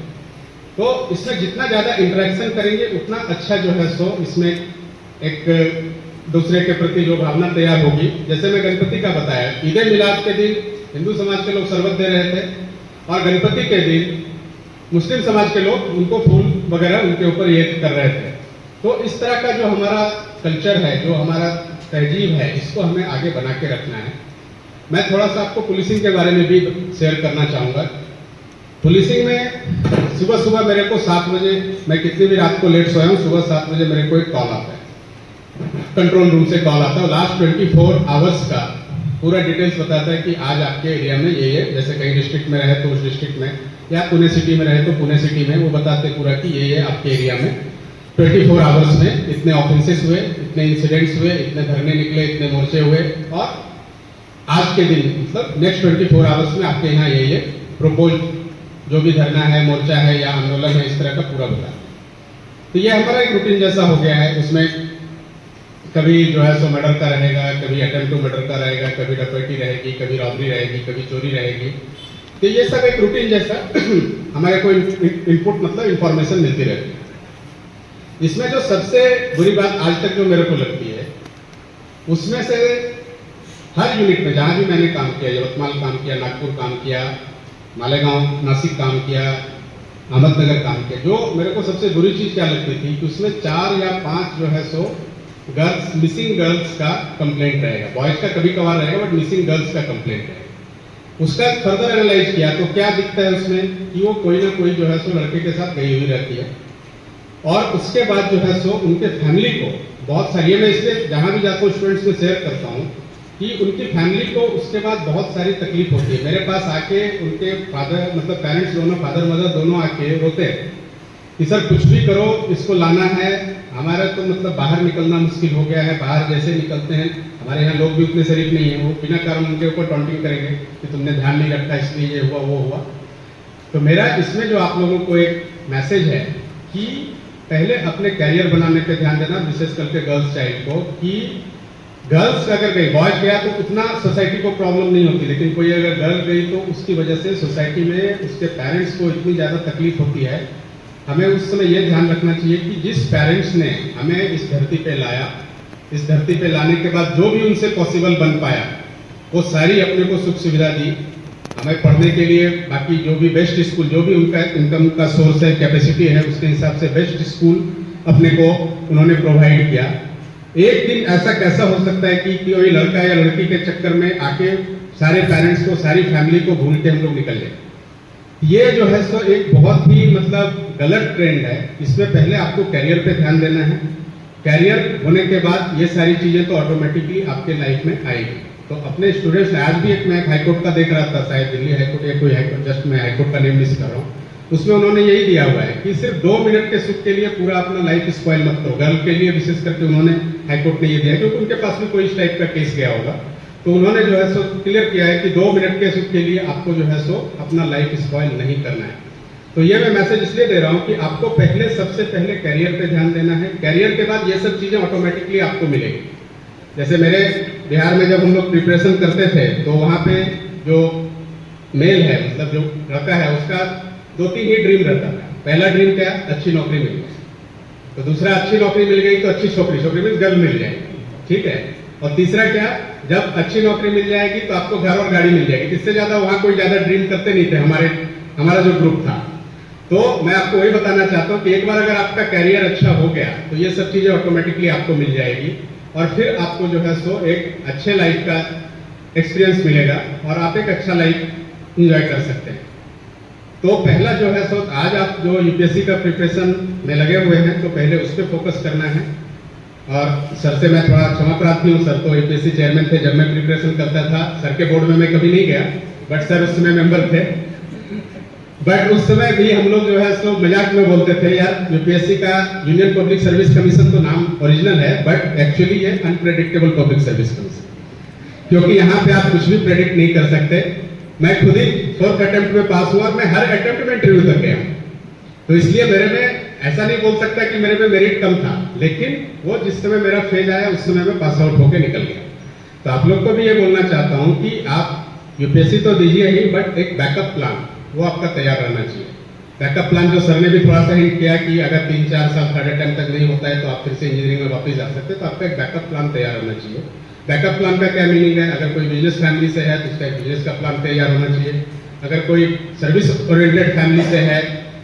तो इसमें जितना ज्यादा इंटरेक्शन करेंगे उतना अच्छा जो है सो इसमें एक दूसरे के प्रति जो भावना तैयार होगी। जैसे मैं गणपति का बताया, ईद ए मिलाद के दिन हिंदू समाज के लोग शरबत दे रहे थे और गणपति के दिन मुस्लिम समाज के लोग उनको फूल वगैरह उनके ऊपर ये कर रहे थे। तो इस तरह का जो हमारा कल्चर है, जो हमारा तहजीब है, इसको हमें आगे बना के रखना है। मैं थोड़ा सा आपको पुलिसिंग के बारे में भी शेयर करना चाहूँगा। पुलिसिंग में सुबह सुबह मेरे को 7 बजे, मैं कितनी भी रात को लेट सोया हूँ, सुबह 7 बजे मेरे को एक कॉल आता है, कंट्रोल रूम से कॉल आता है। लास्ट 24 आवर्स का पूरा डिटेल्स बताता है कि आज आपके एरिया में ये जैसे कहीं डिस्ट्रिक्ट में रहे तो उस डिस्ट्रिक्ट में, या पुणे सिटी में रहे तो पुणे सिटी में, वो बताते हैं पूरा कि ये आपके एरिया में 24 आवर्स में इतने ऑफेंसेस हुए, इतने इंसिडेंट्स हुए, इतने धरने निकले, इतने मोर्चे हुए, और आज के दिन मतलब नेक्स्ट 24 आवर्स में आपके यहाँ ये प्रपोज जो भी धरना है, मोर्चा है या आंदोलन है, इस तरह का पूरा बता। तो ये हमारा एक रूटीन जैसा हो गया है। उसमें कभी जो है सो मर्डर का रहेगा, कभी अटेम्प्ट टू मर्डर का रहेगा, कभी डकैती रहेगी, कभी रॉबरी रहेगी, कभी चोरी रहेगी। तो ये सब एक रूटीन जैसा हमारे को इनपुट मतलब इंफॉर्मेशन मिलती रहती है। इसमें जो सबसे बुरी बात आज तक जो मेरे को लगती है, उसमें से हर यूनिट में जहां भी मैंने काम किया, यवतमाल काम किया, नागपुर काम किया, मालेगांव नासिक काम किया, अहमदनगर काम किया, जो मेरे को सबसे बुरी चीज क्या लगती थी कि उसमें 4 या 5 जो है सो गर्ल्स, मिसिंग गर्ल्स का कंप्लेंट रहेगा। बॉयज का कभी कभार रहेगा, बट मिसिंग गर्ल्स का कंप्लेंट रहेगा। उसका फर्दर एनालाइज किया तो क्या दिखता है उसमें कि वो कोई ना कोई जो है सो लड़के के साथ गई हुई रहती है, और उसके बाद जो है सो उनके फैमिली को बहुत सारी, मैं इसलिए जहां भी जाता हूँ स्टूडेंट्स में शेयर करता हूँ कि उनकी फैमिली को उसके बाद बहुत सारी तकलीफ होती है। मेरे पास आके उनके फादर मतलब पेरेंट्स दोनों, फादर मदर दोनों आके रोते हैं कि सर कुछ भी करो, इसको लाना है, हमारा तो मतलब बाहर निकलना मुश्किल हो गया है। बाहर जैसे निकलते हैं, हमारे यहाँ लोग भी उतने शरीफ नहीं है, वो बिना कारण उनके ऊपर टॉन्टिंग करेंगे कि तुमने ध्यान नहीं रखा इसलिए ये हुआ वो हुआ। तो मेरा इसमें जो आप लोगों को एक मैसेज है कि पहले अपने कैरियर बनाने पे ध्यान देना, विशेष करके गर्ल्स चाइल्ड को, कि गर्ल्स अगर गई, बॉयज गया तो उतना सोसाइटी को प्रॉब्लम नहीं होती, लेकिन कोई अगर गर्ल गई तो उसकी वजह से सोसाइटी में उसके पेरेंट्स को इतनी ज़्यादा तकलीफ होती है। हमें उस समय ये ध्यान रखना चाहिए कि जिस पेरेंट्स ने हमें इस धरती पे लाया, इस धरती पे लाने के बाद जो भी उनसे पॉसिबल बन पाया वो सारी अपने को सुख सुविधा दी, हमें पढ़ने के लिए, बाकी जो भी बेस्ट स्कूल, जो भी उनका इनकम का सोर्स है, कैपेसिटी है, उसके हिसाब से बेस्ट स्कूल अपने को उन्होंने प्रोवाइड किया। एक दिन ऐसा कैसा हो सकता है कि कोई लड़का या लड़की के चक्कर में आके सारे पेरेंट्स को, सारी फैमिली को भूल के हम लोग निकल जाए। ये जो है सो एक बहुत ही मतलब गलत ट्रेंड है। इसमें पहले आपको कैरियर पे ध्यान देना है। कैरियर होने के बाद ये सारी चीजें तो ऑटोमेटिकली आपके लाइफ में आएगी। तो अपने स्टूडेंट्स, आज भी मैं हाईकोर्ट का देख रहा था, शायद दिल्ली हाईकोर्ट या कोई हाईकोर्ट, जस्ट मैं हाईकोर्ट का नेम मिस कर रहा हूँ, उसमें उन्होंने यही दिया हुआ है कि सिर्फ 2 मिनट के सुख के लिए पूरा अपना लाइफ स्पॉइल मत करो। गर्ल के लिए विशेष करके उन्होंने, हाईकोर्ट ने ये दिया क्योंकि उनके पास में कोई इस टाइप का केस गया होगा, तो उन्होंने जो है सो क्लियर किया है कि 2 मिनट के सुख के लिए आपको जो है सो अपना लाइफ स्पॉइल नहीं करना है। तो ये मैं मैसेज इसलिए दे रहा हूँ कि आपको पहले, सबसे पहले कैरियर पे ध्यान देना है। कैरियर के बाद ये सब चीजें ऑटोमेटिकली आपको मिलेगी। जैसे मेरे बिहार में जब हम लोग प्रिपरेशन करते थे तो वहाँ पे जो मेल है, मतलब जो लड़का है, उसका 2-3 ही ड्रीम रहता था। पहला ड्रीम क्या? अच्छी नौकरी मिल गई। तो दूसरा, अच्छी नौकरी मिल गई तो अच्छी छोकरी, छोकरी मीन्स गर्ल मिल जाएगी, ठीक है। और तीसरा क्या? जब अच्छी नौकरी मिल जाएगी तो आपको घर और गाड़ी मिल जाएगी। इससे ज्यादा वहाँ कोई ज्यादा ड्रीम करते नहीं थे हमारा जो ग्रुप था। तो मैं आपको वही बताना चाहता हूँ कि एक बार अगर आपका कैरियर अच्छा हो गया तो ये सब चीजें ऑटोमेटिकली आपको मिल जाएगी, और फिर आपको जो है सो एक अच्छे लाइफ का एक्सपीरियंस मिलेगा और आप एक अच्छा लाइफ एंजॉय कर सकते हैं। तो पहला जो है सो, आज आप जो यूपीएससी का प्रिपरेशन में लगे हुए हैं तो पहले उस पर फोकस करना है। और सर से मैं थोड़ा क्षमा प्रार्थी हूँ, सर तो यूपीएससी चेयरमैन थे जब मैं प्रिपरेशन करता था। सर के बोर्ड में मैं कभी नहीं गया, बट सर उस समय मेंबर थे। बट उस समय भी हम लोग जो है सो मजाक में बोलते थे, यार यूपीएससी का यूनियन पब्लिक सर्विस कमीशन तो नाम ओरिजिनल है, बट एक्चुअली ये अनप्रेडिक्टेबल पब्लिक सर्विस कमीशन, क्योंकि यहाँ पे आप कुछ भी प्रेडिक्ट नहीं कर सकते। मैं खुद ही 4th अटेम्प्ट में पास हुआ और मैं हर अटेम्प्ट में इंटरव्यू तक गया, तो इसलिए मेरे में ऐसा नहीं बोल सकता कि मेरे में मेरिट कम था, लेकिन वो जिस समय मेरा फेज आया उस समय में पास आउट होकर निकल गया। तो आप लोग को भी ये बोलना चाहता हूँ कि आप यूपीएससी तो दीजिए ही, बट एक बैकअप प्लान वो आपका तैयार रहना चाहिए। बैकअप प्लान जो सर ने भी थोड़ा सा हिंट किया कि अगर 3-4 साल 3rd अटेम्प्ट तक नहीं होता है तो आप फिर से इंजीनियरिंग में वापस जा सकते हैं, तो आपका एक बैकअप प्लान तैयार होना चाहिए। बैकअप प्लान का क्या मीनिंग है? अगर कोई बिजनेस फैमिली से है तो उसका एक बिजनेस का प्लान तैयार होना चाहिए। अगर कोई सर्विस ओरिएंटेड फैमिली से है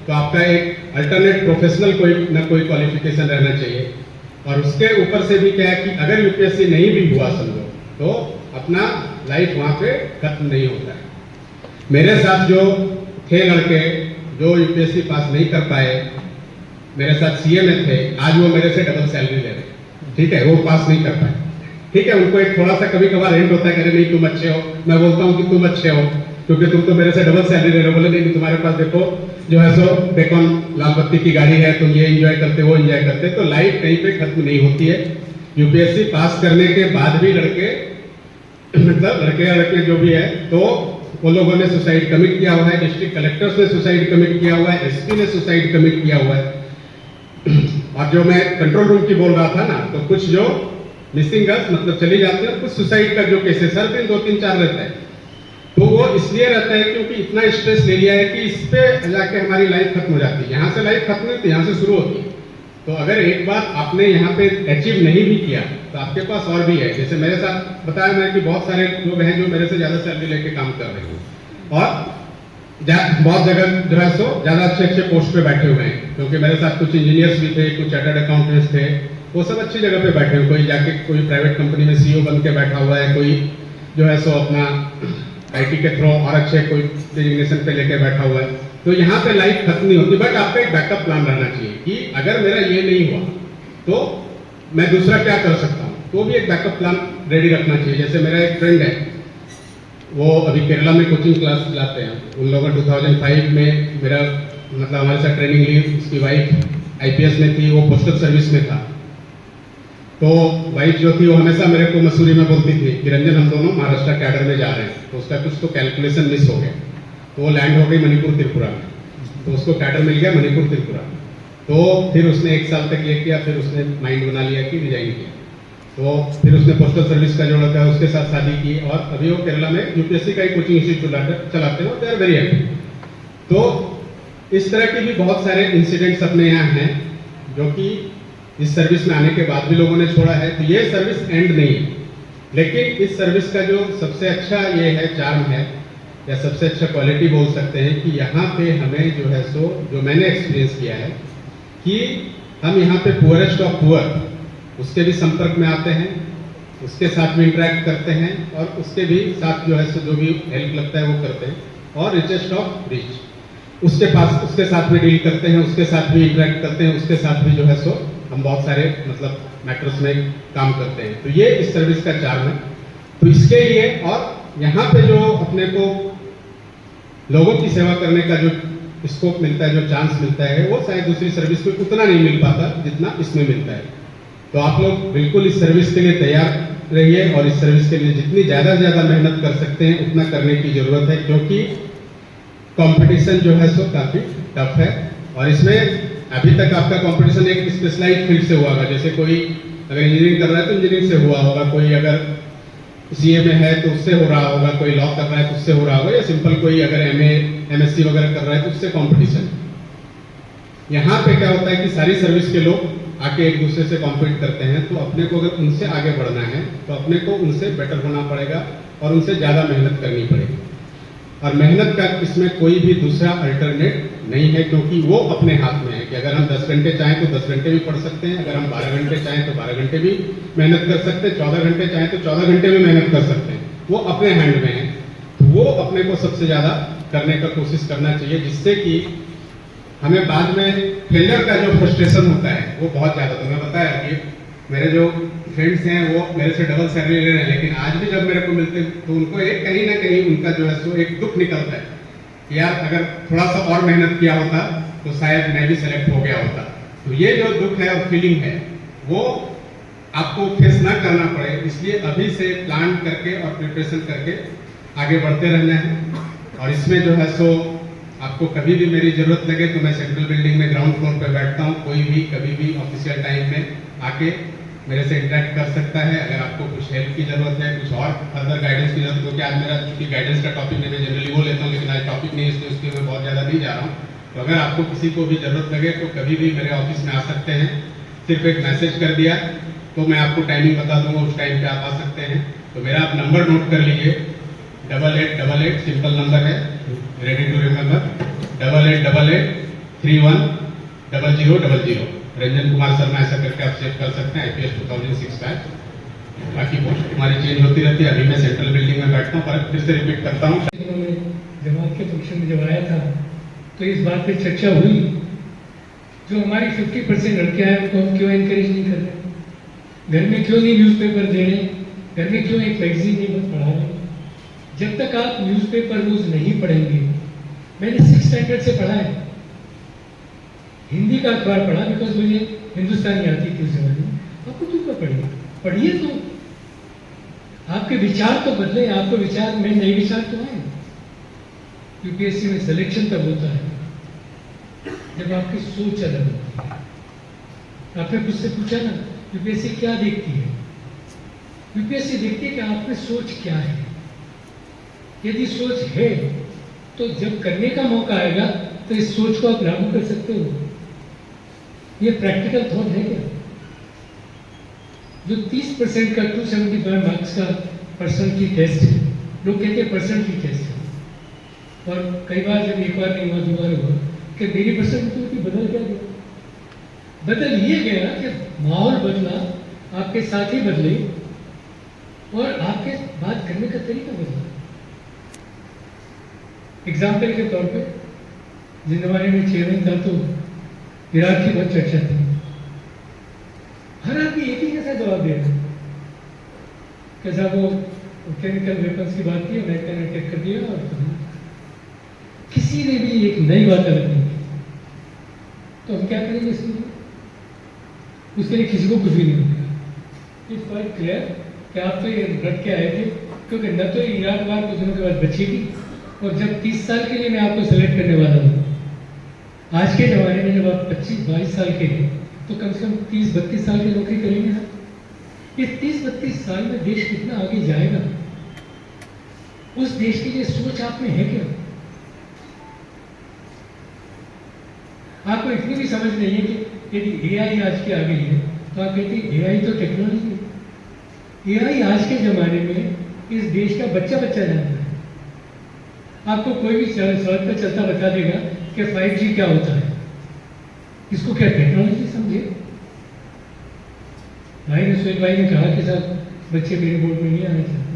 तो आपका एक अल्टरनेट प्रोफेशनल कोई ना कोई क्वालिफिकेशन रहना चाहिए। और उसके ऊपर से भी क्या है कि अगर यूपीएससी नहीं भी हुआ समझो तो अपना लाइफ वहाँ पे खत्म नहीं होता है। मेरे साथ जो थे लड़के जो यूपीएससी पास नहीं कर पाए, मेरे साथ सीए में थे, आज वो मेरे से डबल सैलरी ले रहे हैं, ठीक है, वो पास नहीं कर पाए, ठीक है। उनको एक थोड़ा सा कभी कभार हिंट होता है कि अरे नहीं तुम अच्छे हो, मैं बोलता हूँ कि तुम अच्छे हो क्योंकि तुम तो मेरे से डबल सैलरी ले रहे हो। बोले नहीं तुम्हारे पास देखो जो है सो डेकॉन लाल बत्ती की गाड़ी है, तुम ये एंजॉय करते वो एंजॉय करते। तो लाइफ कहीं पे खत्म नहीं होती है। यूपीएससी पास करने के बाद भी लड़के मतलब लड़के जो भी है तो वो लोगों ने सुसाइड कमिट किया हुआ है, डिस्ट्रिक्ट कलेक्टर्स ने सुसाइड कमिट किया हुआ है, एसपी ने सुसाइड कमिट किया हुआ है। और जो मैं कंट्रोल रूम की बोल रहा था ना, तो कुछ जो मिसिंग गर्ल्स मतलब चली जाती है, कुछ सुसाइड का जो केसेस हर दिन 2-3-4 रहता है। तो वो इसलिए रहता है क्योंकि इतना स्ट्रेस ले लिया है कि इस पे जाके हमारी लाइफ खत्म हो जाती है। यहाँ से लाइफ खत्म नहीं तो यहाँ से शुरू होती है। तो अगर एक बार आपने यहाँ पे अचीव नहीं भी किया तो आपके पास और भी है। जैसे मेरे साथ बताया मैं कि बहुत सारे लोग हैं जो मेरे से ज्यादा सैलरी लेके काम कर रहे हैं और बहुत जगह जो है सो ज्यादा अच्छे पोस्ट पे बैठे हुए हैं, क्योंकि मेरे साथ कुछ इंजीनियर्स भी थे, कुछ चार्टर्ड अकाउंटेंट्स थे, वो सब अच्छी जगह पे बैठे हुए। कोई जाके कोई प्राइवेट कंपनी में सीईओ बन के बैठा हुआ है, कोई जो है सो अपना आईटी के थ्रू और अच्छे कोई डेजिग्नेशन पे लेके बैठा हुआ है। तो यहाँ पे लाइफ खत्म नहीं होती, बट आपका एक बैकअप प्लान रहना चाहिए कि अगर मेरा ये नहीं हुआ तो मैं दूसरा क्या कर सकता हूँ, तो भी एक बैकअप प्लान रेडी रखना चाहिए। जैसे मेरा एक फ्रेंड है, वो अभी केरला में कोचिंग क्लास चलाते हैं। उन लोगों 2005 में मेरा मतलब हमारे साथ ट्रेनिंग ली, उसकी वाइफ आईपीएस में थी, वो पोस्टल सर्विस में था। तो वाइफ जो थी वो हमेशा मेरे को मसूरी में बोलती थी कि रंजन हम दोनों महाराष्ट्र कैडर में जा रहे हैं। तो उसका कुछ तो कैलकुलेशन मिस हो गया, तो वो लैंड हो गई मणिपुर त्रिपुरा में। तो उसको कैडर मिल गया मणिपुर त्रिपुरा। तो फिर उसने 1 साल तक ये किया, फिर उसने माइंड बना लिया कि रिजाइन किया। तो फिर उसने पोस्टल सर्विस का जो लड़का है उसके साथ शादी की और अभी वो केरला में यूपीएससी का एक कोचिंग इंस्टीट्यूट चलाते हैं। They are very happy. तो इस तरह के भी बहुत सारे इंसिडेंट्स अपने यहाँ हैं जो कि इस सर्विस में आने के बाद भी लोगों ने छोड़ा है। तो ये सर्विस एंड नहीं है, लेकिन इस सर्विस का जो सबसे अच्छा ये है चार्म है या सबसे अच्छा क्वालिटी बोल सकते हैं कि यहाँ पे हमें जो है सो जो मैंने एक्सपीरियंस किया है कि हम यहाँ पे पुअरेस्ट ऑफ पुअर उसके भी संपर्क में आते हैं, उसके साथ भी इंटरेक्ट करते हैं और उसके भी साथ जो है सो जो भी हेल्प लगता है वो करते हैं, और रिचेस्ट ऑफ रिच उसके साथ भी डील करते हैं, उसके साथ भी इंटरेक्ट करते हैं, उसके साथ भी जो है सो हम बहुत सारे मतलब मैटर्स में काम करते हैं। तो ये इस सर्विस का चार्म है। तो इसके लिए और यहाँ पे जो अपने को लोगों की सेवा करने का जो स्कोप मिलता है, जो चांस मिलता है, वो शायद दूसरी सर्विस में उतना नहीं मिल पाता जितना इसमें मिलता है। तो आप लोग बिल्कुल इस सर्विस के लिए तैयार रहिए और इस सर्विस के लिए जितनी ज़्यादा से ज़्यादा मेहनत कर सकते हैं उतना करने की ज़रूरत है, क्योंकि कंपटीशन जो है सो काफ़ी टफ है। और इसमें अभी तक आपका कंपटीशन एक स्पेशलाइज्ड फील्ड से हुआ होगा। जैसे कोई अगर इंजीनियरिंग कर रहा है तो इंजीनियरिंग से हुआ होगा, कोई अगर सीए में है तो उससे हो रहा होगा, कोई लॉ कर रहा है तो उससे हो रहा होगा, या सिंपल कोई अगर एमए एमएससी वगैरह कर रहा है तो उससे कंपटीशन। यहाँ पे क्या होता है कि सारी सर्विस के लोग आके एक दूसरे से कॉम्पीट करते हैं। तो अपने को अगर उनसे आगे बढ़ना है तो अपने को उनसे बेटर होना पड़ेगा और उनसे ज़्यादा मेहनत करनी पड़ेगी। और मेहनत का इसमें कोई भी दूसरा अल्टरनेट नहीं है, क्योंकि वो अपने हाथ में है कि अगर हम 10 घंटे चाहें तो 10 घंटे भी पढ़ सकते हैं, अगर हम 12 घंटे चाहें तो 12 घंटे भी मेहनत कर सकते हैं, 14 घंटे चाहें तो 14 घंटे भी मेहनत कर सकते हैं। वो अपने हैंड में है। तो वो अपने को सबसे ज़्यादा करने का कोशिश करना चाहिए, जिससे कि हमें बाद में फेलियर का जो फ्रस्ट्रेशन होता है वो बहुत ज़्यादा। तो मैं बताया कि मेरे जो फ्रेंड्स हैं वो मेरे से डबल सैलरी ले रहे हैं, लेकिन आज भी जब मेरे को मिलते हैं तो उनको एक कहीं ना कहीं उनका जो है सो एक दुख निकलता है कि यार अगर थोड़ा सा और मेहनत किया होता तो शायद मैं भी सेलेक्ट हो गया होता। तो ये जो दुख है और फीलिंग है वो आपको फेस ना करना पड़े, इसलिए अभी से प्लान करके और प्रिपरेशन करके आगे बढ़ते रहना है। और इसमें जो है सो आपको कभी भी मेरी जरूरत लगे तो मैं सेंट्रल बिल्डिंग में ग्राउंड फ्लोर पर बैठता हूँ। कोई भी कभी भी ऑफिशियल टाइम में आके मेरे से इंटरेक्ट कर सकता है। अगर आपको कुछ हेल्प की जरूरत है, कुछ और फर्दर गाइडेंस की जरूरत है, क्योंकि आज मेरा चूंकि गाइडेंस का टॉपिक नहीं, मैं जनरली वो लेता हूँ, लेकिन आज टॉपिक नहीं है इसलिए उसके मैं बहुत ज़्यादा नहीं जा रहा हूँ। तो अगर आपको किसी को भी जरूरत लगे तो कभी भी मेरे ऑफिस में आ सकते हैं। सिर्फ एक मैसेज कर दिया तो मैं आपको टाइमिंग बता दूंगा, उस टाइम पे आप आ सकते हैं। तो मेरा आप नंबर नोट कर लीजिए, 8888 सिंपल नंबर है, ready to remember, 8888310000। Ranjan Kumar Sharma ऐसा करके आप सेव कर सकते हैं, IPS 2006 बैच। बाकी पोस्ट हमारी चेंज होती रहती है। अभी मैं सेंट्रल बिल्डिंग में बैठता हूँ, पर फिर से रिपीट करता हूँ। जमात के फंक्शन में जब आया था तो इस बात पे चर्चा हुई, जो हमारी 50% लड़कियां हैं उनको हम क्यों एनकरेज नहीं कर रहे, घर में क्यों नहीं न्यूज़पेपर दे रहे, घर में क्यों एक मैगजीन नहीं पढ़ा रहे। जब तक आप न्यूज़पेपर रोज नहीं पढ़ेंगे, मैंने 6th स्टैंडर्ड से पढ़ा है, हिंदी का अखबार पढ़ा, बिकॉज मुझे हिंदुस्तानी आती थी उस जमाने में। आपको क्यों पढ़िए, पढ़िए तो आपके विचार तो बदले, आपको विचार में नए विचार तो आए। यूपीएससी में सिलेक्शन तब होता है जब आपकी सोच अलग होती है। आपने मुझसे पूछा ना यूपीएससी क्या देखती है, यूपीएससी देखती है कि आप में सोच क्या है। यदि सोच है तो जब करने का मौका आएगा तो इस सोच को आप लागू कर सकते हो। ये प्रैक्टिकल थॉट है क्या? जो 30% का 275 मार्क्स का पर्सनैलिटी टेस्ट है, लोग कहते हैं पर्सनैलिटी टेस्ट है, और कई बार जब एक बार नहीं हुआ, दो बार हुआ कि मेरी पर्सनैलिटी बदल क्या गया? बदल ये गया कि माहौल बदला, आपके साथी बदले और आपके बात करने का तरीका बदला। एग्जाम्पल के तौर पे जिन जमाने में चेयरमैन था तो इराक की बहुत चर्चा थी, हर आदमी एक ही कैसा जवाब दे रहा है, कैसा वो केमिकल वेपन्स की बात की, अमेरिका ने अटैक कर दिया, और किसी ने भी एक नई बात अलग नहीं की। तो हम क्या करेंगे इसके लिए? उसके लिए किसी को कुछ भी नहीं मिलेगा। इट्स क्वाइट क्लियर कि आप तो ये रट के आए थे, क्योंकि न तो इराक वार कुछ दिनों के बाद बचेगी, और जब 30 साल के लिए मैं आपको सेलेक्ट करने वाला हूँ, आज के ज़माने में जब आप 25-22 साल के हैं तो कम से कम 30-32 साल की नौकरी करेंगे ना। ये 30-32 साल में देश कितना आगे जाएगा, उस देश के लिए सोच आप में है क्या? आपको इतनी भी समझ नहीं है कि यदि एआई आज के आगे है तो आप कहते हैं एआई तो टेक्नोलॉजी है। एआई आज के ज़माने में इस देश का बच्चा जानता है। आपको कोई भी सड़क पर चलता बता देगा कि 5G क्या होता है। इसको क्या टेक्नोलॉजी समझे? भाई ने सुहेल भाई ने कहा कि साहब बच्चे मेरे बोर्ड में नहीं आने चाहते,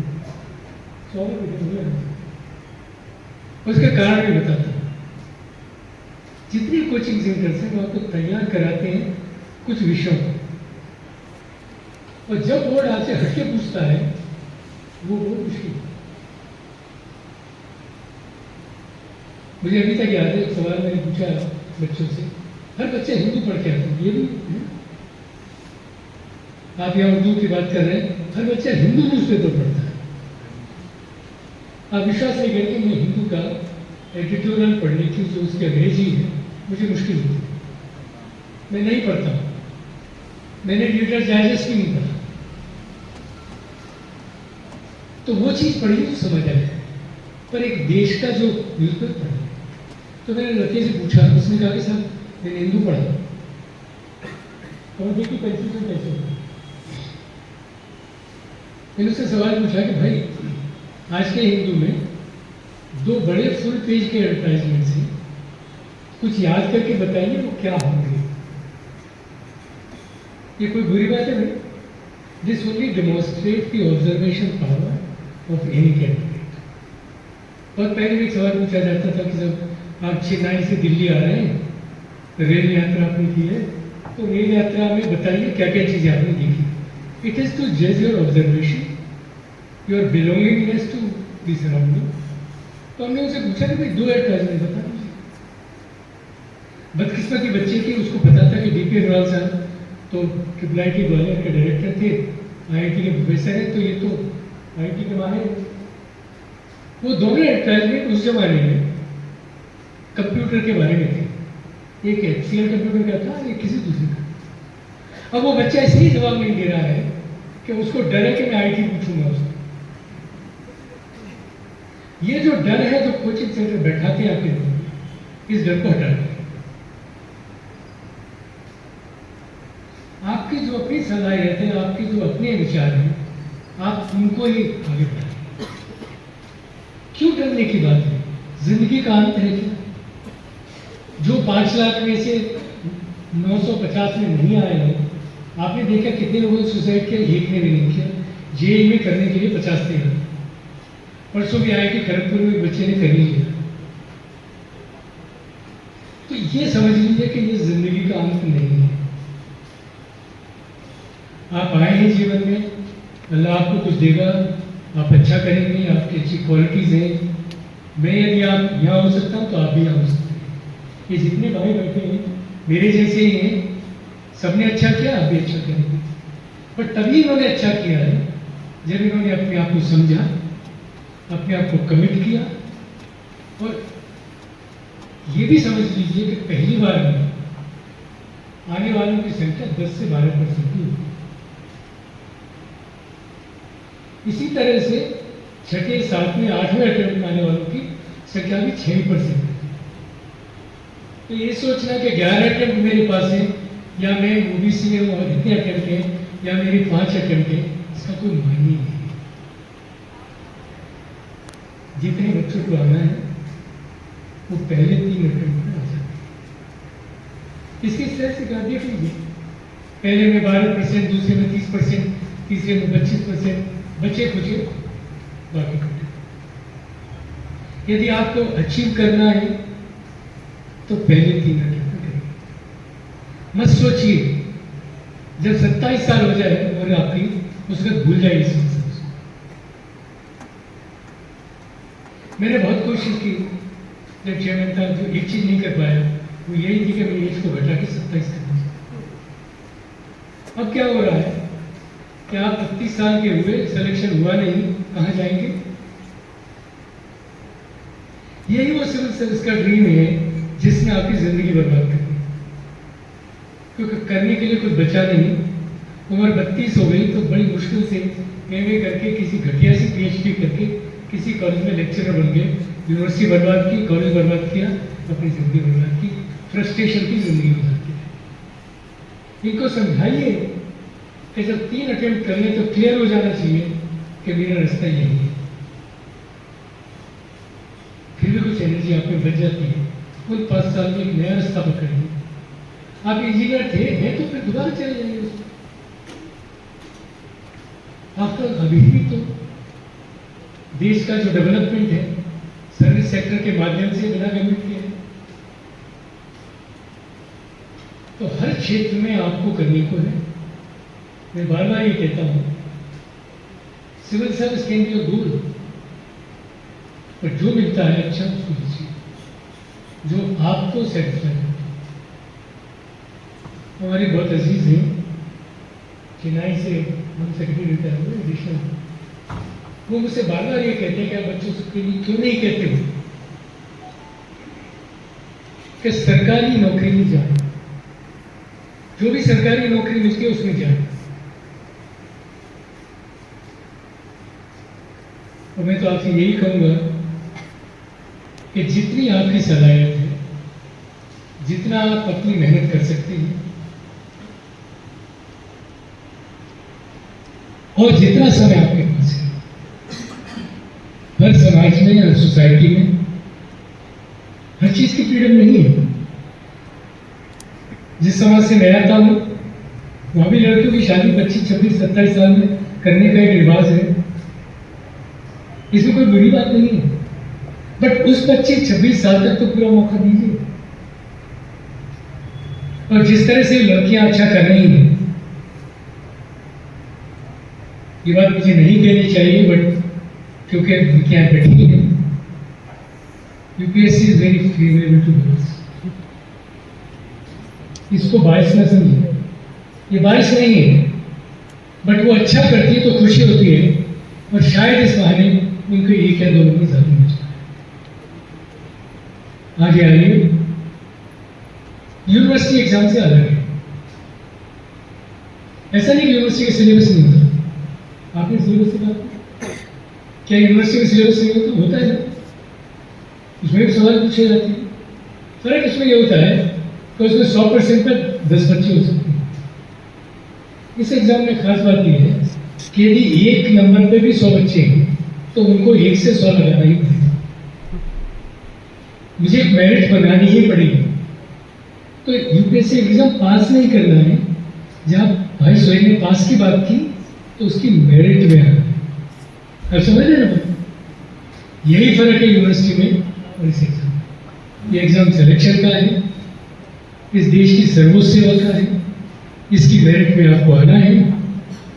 100 नहीं आने चाहते। उसके कारण भी बताता हूँ। जितनी कोचिंग सेंटर्स हैं वो आपको तैयार कराते हैं कुछ विषयों को, और जब बोर्ड आपसे हटके पूछता है वो बहुत मुश्किल। मुझे अभी तक याद है, एक सवाल मैंने पूछा बच्चों से, हर बच्चे हिंदू पढ़ के आते हैं, ये भी आप यहाँ उर्दू की बात कर रहे हैं, हर बच्चा हिंदू न्यूज़पेपर पढ़ता है। आप विश्वास नहीं करेंगे, मैं हिंदू का एडिटोरियल पढ़ने की जो उसकी अंग्रेजी है मुझे मुश्किल होती है, मैं नहीं पढ़ता हूँ। मैंने रीडर डाइजेस्ट भी नहीं पढ़ा, तो वो चीज़ पढ़ी तो समझ आए, पर एक देश का जो न्यूज़पेपर है, तो मैंने लड़के से पूछा, उसने कहा कि साहब मैंने हिंदू पढ़ा, और देखिए कंफ्यूजन कैसे होता है। मैंने उससे सवाल पूछा कि भाई आज के हिंदू में 2 बड़े फुल पेज के एडवर्टाइजमेंट से कुछ याद करके बताइए वो क्या होंगे। ये कोई बुरी बात है भाई? This only demonstrate the observation power of any candidate. और पहले भी सवाल पूछा जाता था कि जब आप चेन्नई से दिल्ली आ रहे हैं, रेल यात्रा आपने की है, तो रेल यात्रा में बताइए क्या क्या चीज़ें आपने देखी। इट इज़ टू जज your observation, your belongingness to the surrounding. तो हमने उसे पूछा कि भाई 2 एडवर्टाइजमेंट बता दीजिए। बदकिस्मती बच्चे की, उसको पता था कि डीपी अग्रवाल साहब तो IIT ग्वालियर के डायरेक्टर थे, IIT के प्रोफेसर हैं, तो ये तो IIT के माहिर हैं। वो दोनों एडवर्टाइजमेंट उस जमाने में कंप्यूटर के बारे में थे, एक HCL कंप्यूटर का था, एक किसी दूसरे का। अब वो बच्चा इसलिए जवाब नहीं दे रहा है कि उसको डर है कि मैं IT पूछूंगा उसको। ये जो डर है जो कोचिंग सेंटर बैठाते हैं आपके लोग, इस डर को हटा दें। आपकी जो अपनी सलाहियत है, आपके जो अपने विचार हैं, आप उनको ही आगे बढ़ाएं। क्यों डरने की बात है? जिंदगी का अंत है क्या? जो 5 लाख में से 950 में नहीं आए हैं, आपने देखा कितने लोगों ने सुसाइड किया? एक ने भी नहीं किया। जेई में करने के लिए 50 तैयार। परसों भी IIT खड़गपुर में एक बच्चे ने कर ही लिया। तो ये समझ लीजिए कि ये जिंदगी का अंत नहीं है। आप आए हैं जीवन में, अल्लाह आपको कुछ देगा, आप अच्छा करेंगे, आपकी अच्छी क्वालिटीज हैं। मैं यदि आप यहाँ हो सकता हूँ तो आप भी यहाँ हो सकते हैं। ये जितने भाई बैठे हैं मेरे जैसे ही हैं, सबने अच्छा किया, आप भी अच्छा करेंगे। पर तभी इन्होंने अच्छा किया है जब इन्होंने अपने आप को समझा, अपने आप को कमिट किया। और ये भी समझ लीजिए कि पहली बार में आने वालों की संख्या 10 से 12% की होगी। इसी तरह से छठे, सातवें, आठवें अटेम्प्ट में आने वालों की संख्या भी 6% है। तो ये सोचना कि 11 अटेम्प्ट मेरे पास है, या मैं OBC में हूँ और इतने अटेम्प्ट हैं, या मेरी 5 अटेम्प्ट है, इसका कोई मायने नहीं है। जितने बच्चों को आना है वो पहले 3 अटेम्प्ट में आ जाते हैं। इसकी स्टैटिस्टिक्स कीजिए, पहले में 12%, दूसरे में 30%, तीसरे में 25%, बच्चे कुछ बाकी कुछ। यदि आपको अचीव करना है तो पहले 3 अटेम्प्ट करें। मत सोचिए जब 27 साल हो जाए और आपकी उसके बाद भूल जाइए इस मैंने बहुत कोशिश की जब चेयरमैन था, जो एक चीज नहीं कर पाया वो यही थी कि मेरी एज को घटा के 27 कर दिया। अब क्या हो रहा है कि आप 32 साल के हुए, सिलेक्शन हुआ नहीं, कहाँ जाएंगे? यही वो सिविल सर्विस का ड्रीम है जिसने आपकी जिंदगी बर्बाद कर दी, क्योंकि करने के लिए कुछ बचा नहीं। उम्र 32 हो गई तो बड़ी मुश्किल से MA करके, किसी घटिया सी PhD करके किसी कॉलेज में लेक्चरर बन गए, यूनिवर्सिटी बर्बाद की, कॉलेज बर्बाद किया, अपनी जिंदगी बर्बाद की, फ्रस्ट्रेशन की जिंदगी गुजारती है। इनको समझाइए कि जब 3 अटेम्प्ट कर लें तो क्लियर हो जाना चाहिए कि मेरा रास्ता यही है। फिर भी कुछ एनर्जी आप में बच जाती है, उन 5 साल में एक नया रास्ता पकड़िए। आप इंजीनियर थे हैं तो फिर दोबारा चले जाएंगे। आपका अभी भी तो देश का जो डेवलपमेंट है सर्विस सेक्टर के माध्यम से बिना कमिट किए है, तो हर क्षेत्र में आपको करने को है। मैं बार बार ये कहता हूं, civil service can be a goal, पर जो मिलता है अच्छा उसको लीजिए, जो आपको सेटिस्फाई करता है। हमारे बहुत अजीज हैं, चेन्नई से हम सेक्रेटरी रिटायर हुए एडिशनल, वो मुझसे बार बार ये कहते हैं कि आप बच्चों के लिए क्यों नहीं कहते हो कि सरकारी नौकरी में जाए, जो भी सरकारी नौकरी मिलती है उसमें जाए। और मैं तो आपसे यही कहूंगा कि जितनी आपकी सलाहियत है, जितना आप अपनी मेहनत कर सकते हैं और जितना समय आपके पास है, हर समाज में, हर सोसाइटी में हर चीज की फ्रीडम नहीं है। जिस समाज से मैं आता हूं वहां भी लड़कियों की शादी 25, 26, 27 साल में करने का एक रिवाज है, इसमें कोई बुरी बात नहीं है। बट उस 25, 26 साल तक तो पूरा मौका दीजिए। और जिस तरह से लड़कियां अच्छा कर रही हैं, ये बात मुझे नहीं कहनी चाहिए, बट क्योंकि लड़कियां बैठी हैं, UPSC is very favourable to girls. इसको बायस न समझिए, ये बायस नहीं है, बट वो अच्छा करती है तो खुशी होती है, और शायद इस बहाने उनको 1 या 2 नंबर ज्यादा मिल जाए। आगे आइए, यूनिवर्सिटी एग्जाम से अलग है। ऐसा नहीं कि यूनिवर्सिटी का सिलेबस नहीं होता। आपने सिलेबस की बात की, क्या यूनिवर्सिटी का सिलेबस नहीं होता? होता है, उसमें भी सवाल पूछे जाते हैं। फर्क इसमें यह होता है कि उसमें 100% पर 10 बच्चे हो सकते हैं। इस एग्जाम में खास बात यह है कि यदि 1 नंबर पे भी 100 बच्चे हैं तो उनको 1 से 100 लगाना ही पड़ेगा। मुझे मेरिट बनानी ही पड़ेगी। तो UPSC एग्जाम पास नहीं करना है। जहां भाई सोहेल ने पास की बात की, तो उसकी मेरिट में आना है। अब समझ रहे ना? यही फर्क है यूनिवर्सिटी में और इस एग्जाम में। ये एग्जाम सिलेक्शन का है, इस देश की सर्वोच्च सेवा का है, इसकी मेरिट में आपको आना है।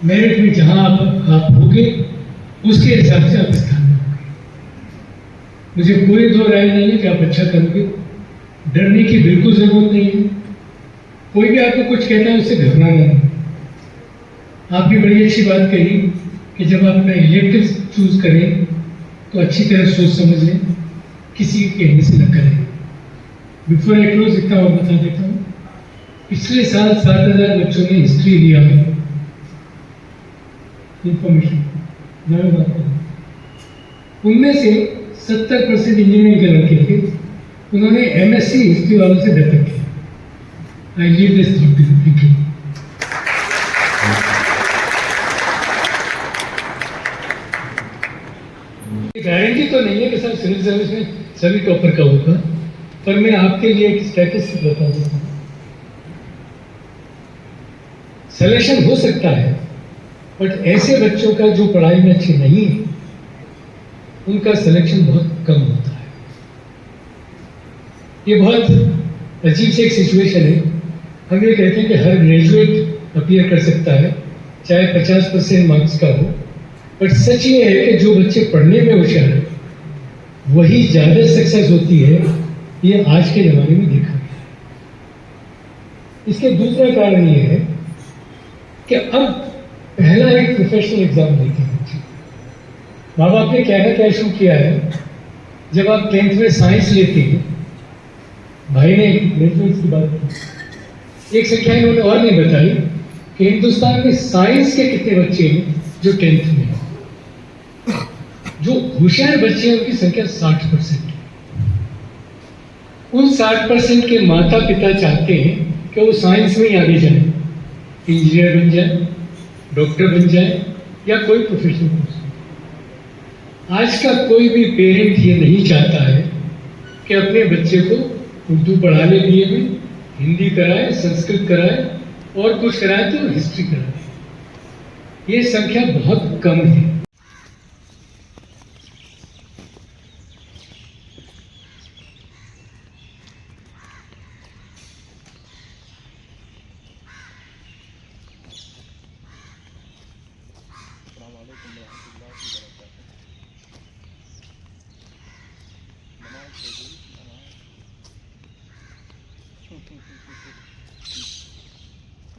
मेरिट में जहां आप होगे उसके हिसाब से आप स्थान में होंगे। मुझे कोई दो राय नहीं है कि आप अच्छा करोगे, डरने की बिल्कुल जरूरत नहीं है। कोई भी आपको कुछ कहता है उससे घबराना नहीं। आपने बड़ी अच्छी बात कही कि जब आप अपना इलेक्टिव चूज करें तो अच्छी तरह सोच समझ लें, किसी के कहने से न करें। बिफोर आई क्लोज इतना और बता देता हूँ, पिछले साल 7,000 बच्चों ने हिस्ट्री लिया है, इंफॉर्मेशन बात करें। उनमें से 70% इंजीनियरिंग के लड़के थे, उन्होंने MSc हिस्ट्री वालों से बेहतर किया। I leave this thought to you. Thank you. Guarantee तो नहीं है कि सब सिविल सर्विस में सभी टॉपर का होगा, पर मैं आपके लिए एक स्टैटिस्टिक बता देता हूँ। सिलेक्शन हो सकता है, बट ऐसे बच्चों का जो पढ़ाई में अच्छे नहीं है उनका सिलेक्शन बहुत कम होता है। ये बहुत अजीब सी एक सिचुएशन है। हम ये कहते हैं कि हर ग्रेजुएट अपीयर कर सकता है, चाहे 50% मार्क्स का हो, बट सच ये है कि जो बच्चे पढ़ने में होशियार है वही ज्यादा सक्सेस होती है। ये आज के जमाने में देखा गया है। इसके दूसरा कारण ये है कि अब पहला एक प्रोफेशनल एग्जाम देते हैं बच्चे। माँ बाप ने क्या शुरू किया है, जब आप 10th में साइंस लेते हैं, भाई ने रेफरेंस की बात की, एक संख्या इन्होंने और नहीं बताई कि हिंदुस्तान में साइंस के कितने बच्चे हैं जो 10th में हैं। जो होशियार बच्चे हैं उनकी संख्या 60% है। उन 60% के माता पिता चाहते हैं कि वो साइंस में ही आगे जाए, इंजीनियर बन जाए, डॉक्टर बन जाए या कोई प्रोफेशनल कोर्स। आज का कोई भी पेरेंट ये नहीं चाहता है कि अपने बच्चे को उर्दू पढ़ाने लिए भी हिंदी कराए, संस्कृत कराए और कुछ कराए तो हिस्ट्री कराए। ये संख्या बहुत कम है।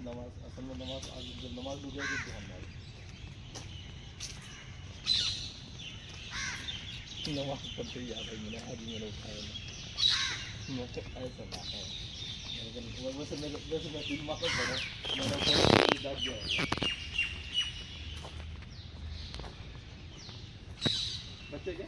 नमाज असल में नमाज जब नमाज डूब जाएगी तो हम नमाज पढ़ते ही याद है मैंने आज मैंने उठाया मैं ऐसा बात है। वैसे मैं 3 माह तक पढ़ा मैंने याद दिया बच्चे के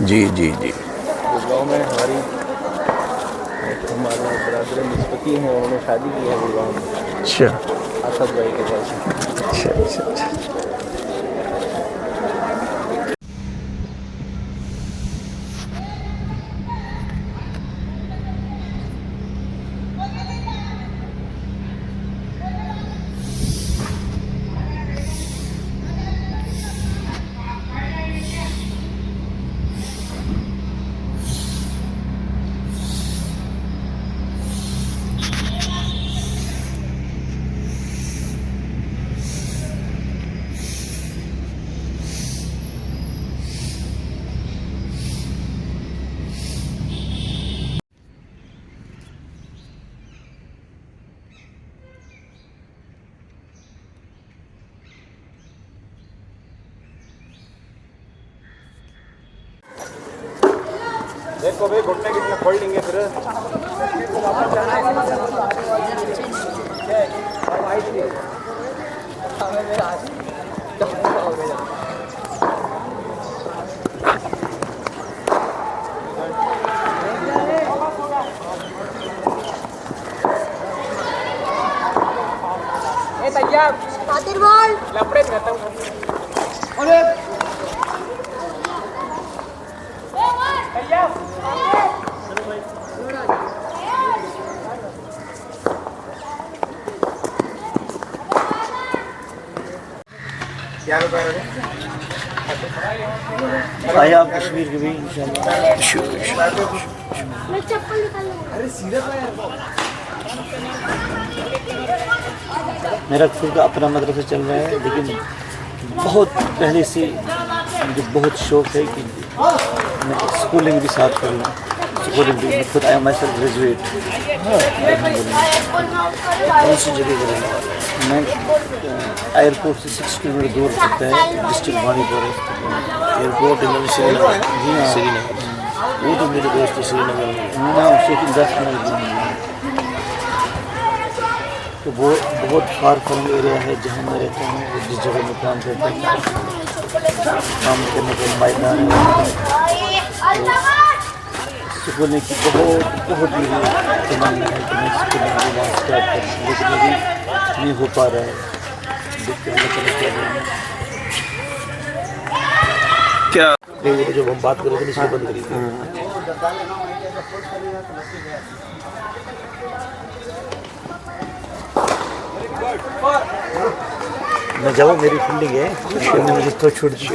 जी जी जी। गुड़गांव में हमारे बरादर निस्बती हैं, उन्होंने शादी की है गुड़गांव में अच्छा असद भाई के पास। अच्छा अच्छा अच्छा। देखो भाई घुटने कितने खोल लेंगे फिर। खातिर बोल लपड़े खत्म आए आप कश्मीर के भी इंशाल्लाह। मैं चप्पल निकाल लूंगा। मेरा खुद का अपना मदरसा चल रहा है, लेकिन बहुत पहले से मुझे बहुत शौक है कि मैं स्कूलिंग भी साथ कर लूँ। स्कूलिंग भी मैं खुद आई माई सेल्फ ग्रेजुएट। कौन सी जगह करेंगे? मैं एयरपोर्ट से 6 किलोमीटर दूर पड़ता है, डिस्ट्रिक्ट बानीपुर। एयरपोर्ट श्रीनगर। जी हाँ, श्रीनगर वो तो मेरे दोस्त श्रीनगर में। ना उससे 10 मिनट तो वो बहुत फार फ्रॉम एरिया है जहाँ मैं रहता हूँ। जिस जगह में काम करता हूँ, काम करने के मैदान स्कूल की बहुत मेरी तमन्ना है कि मैं स्कूल में वहाँ स्टार्ट करूँ, लेकिन अभी नहीं हो पा रहा है। देखते हैं क्या जब हम बात कर रहे थे इसको बंद करिए। मैं जाऊँ, मेरी फील्डिंग है, उसमें मुझे तो छोड़ दी।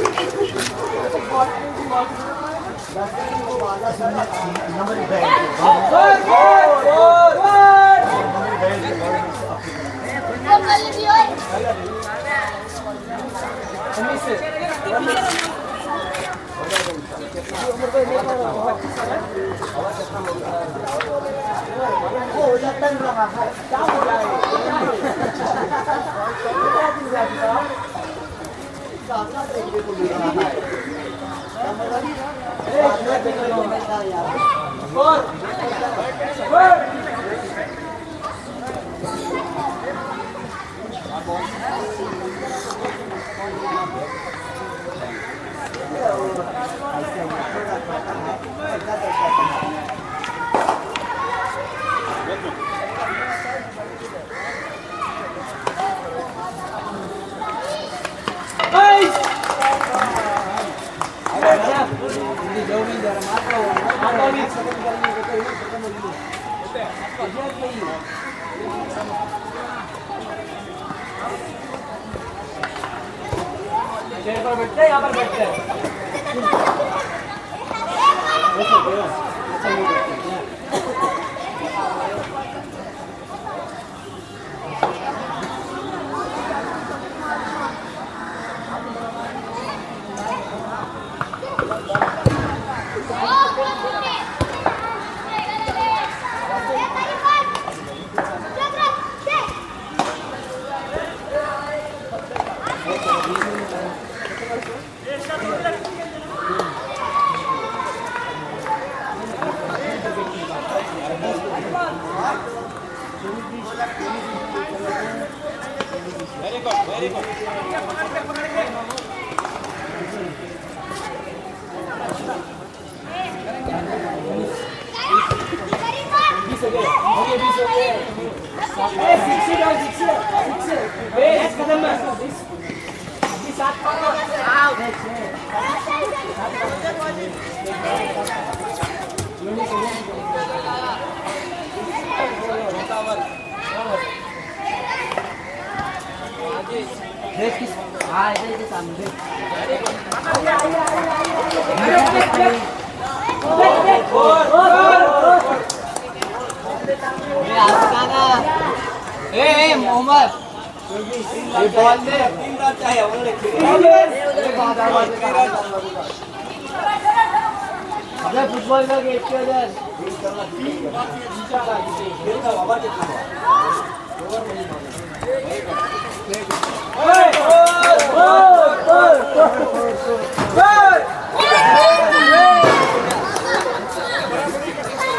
फुटबॉल का गेट के उधर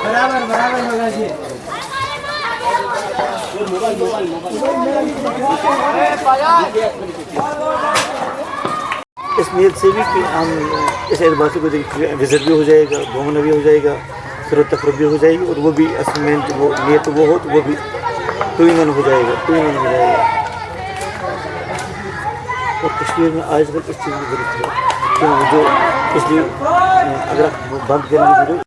बराबर बराबर होगा जी इस नीयत से भी कि हम इस एतबार से विज़िट भी हो जाएगा, घूमना भी हो जाएगा, फिर तफरीह भी हो जाएगी और वो भी असमें वो नीयत वो हो तो वो भी टू इन हो जाएगा, टू इन हो जाएगा। और कश्मीर में आजकल इस चीज़ की जरूरत है क्यों जो इसलिए अगर आप बंद करेंगे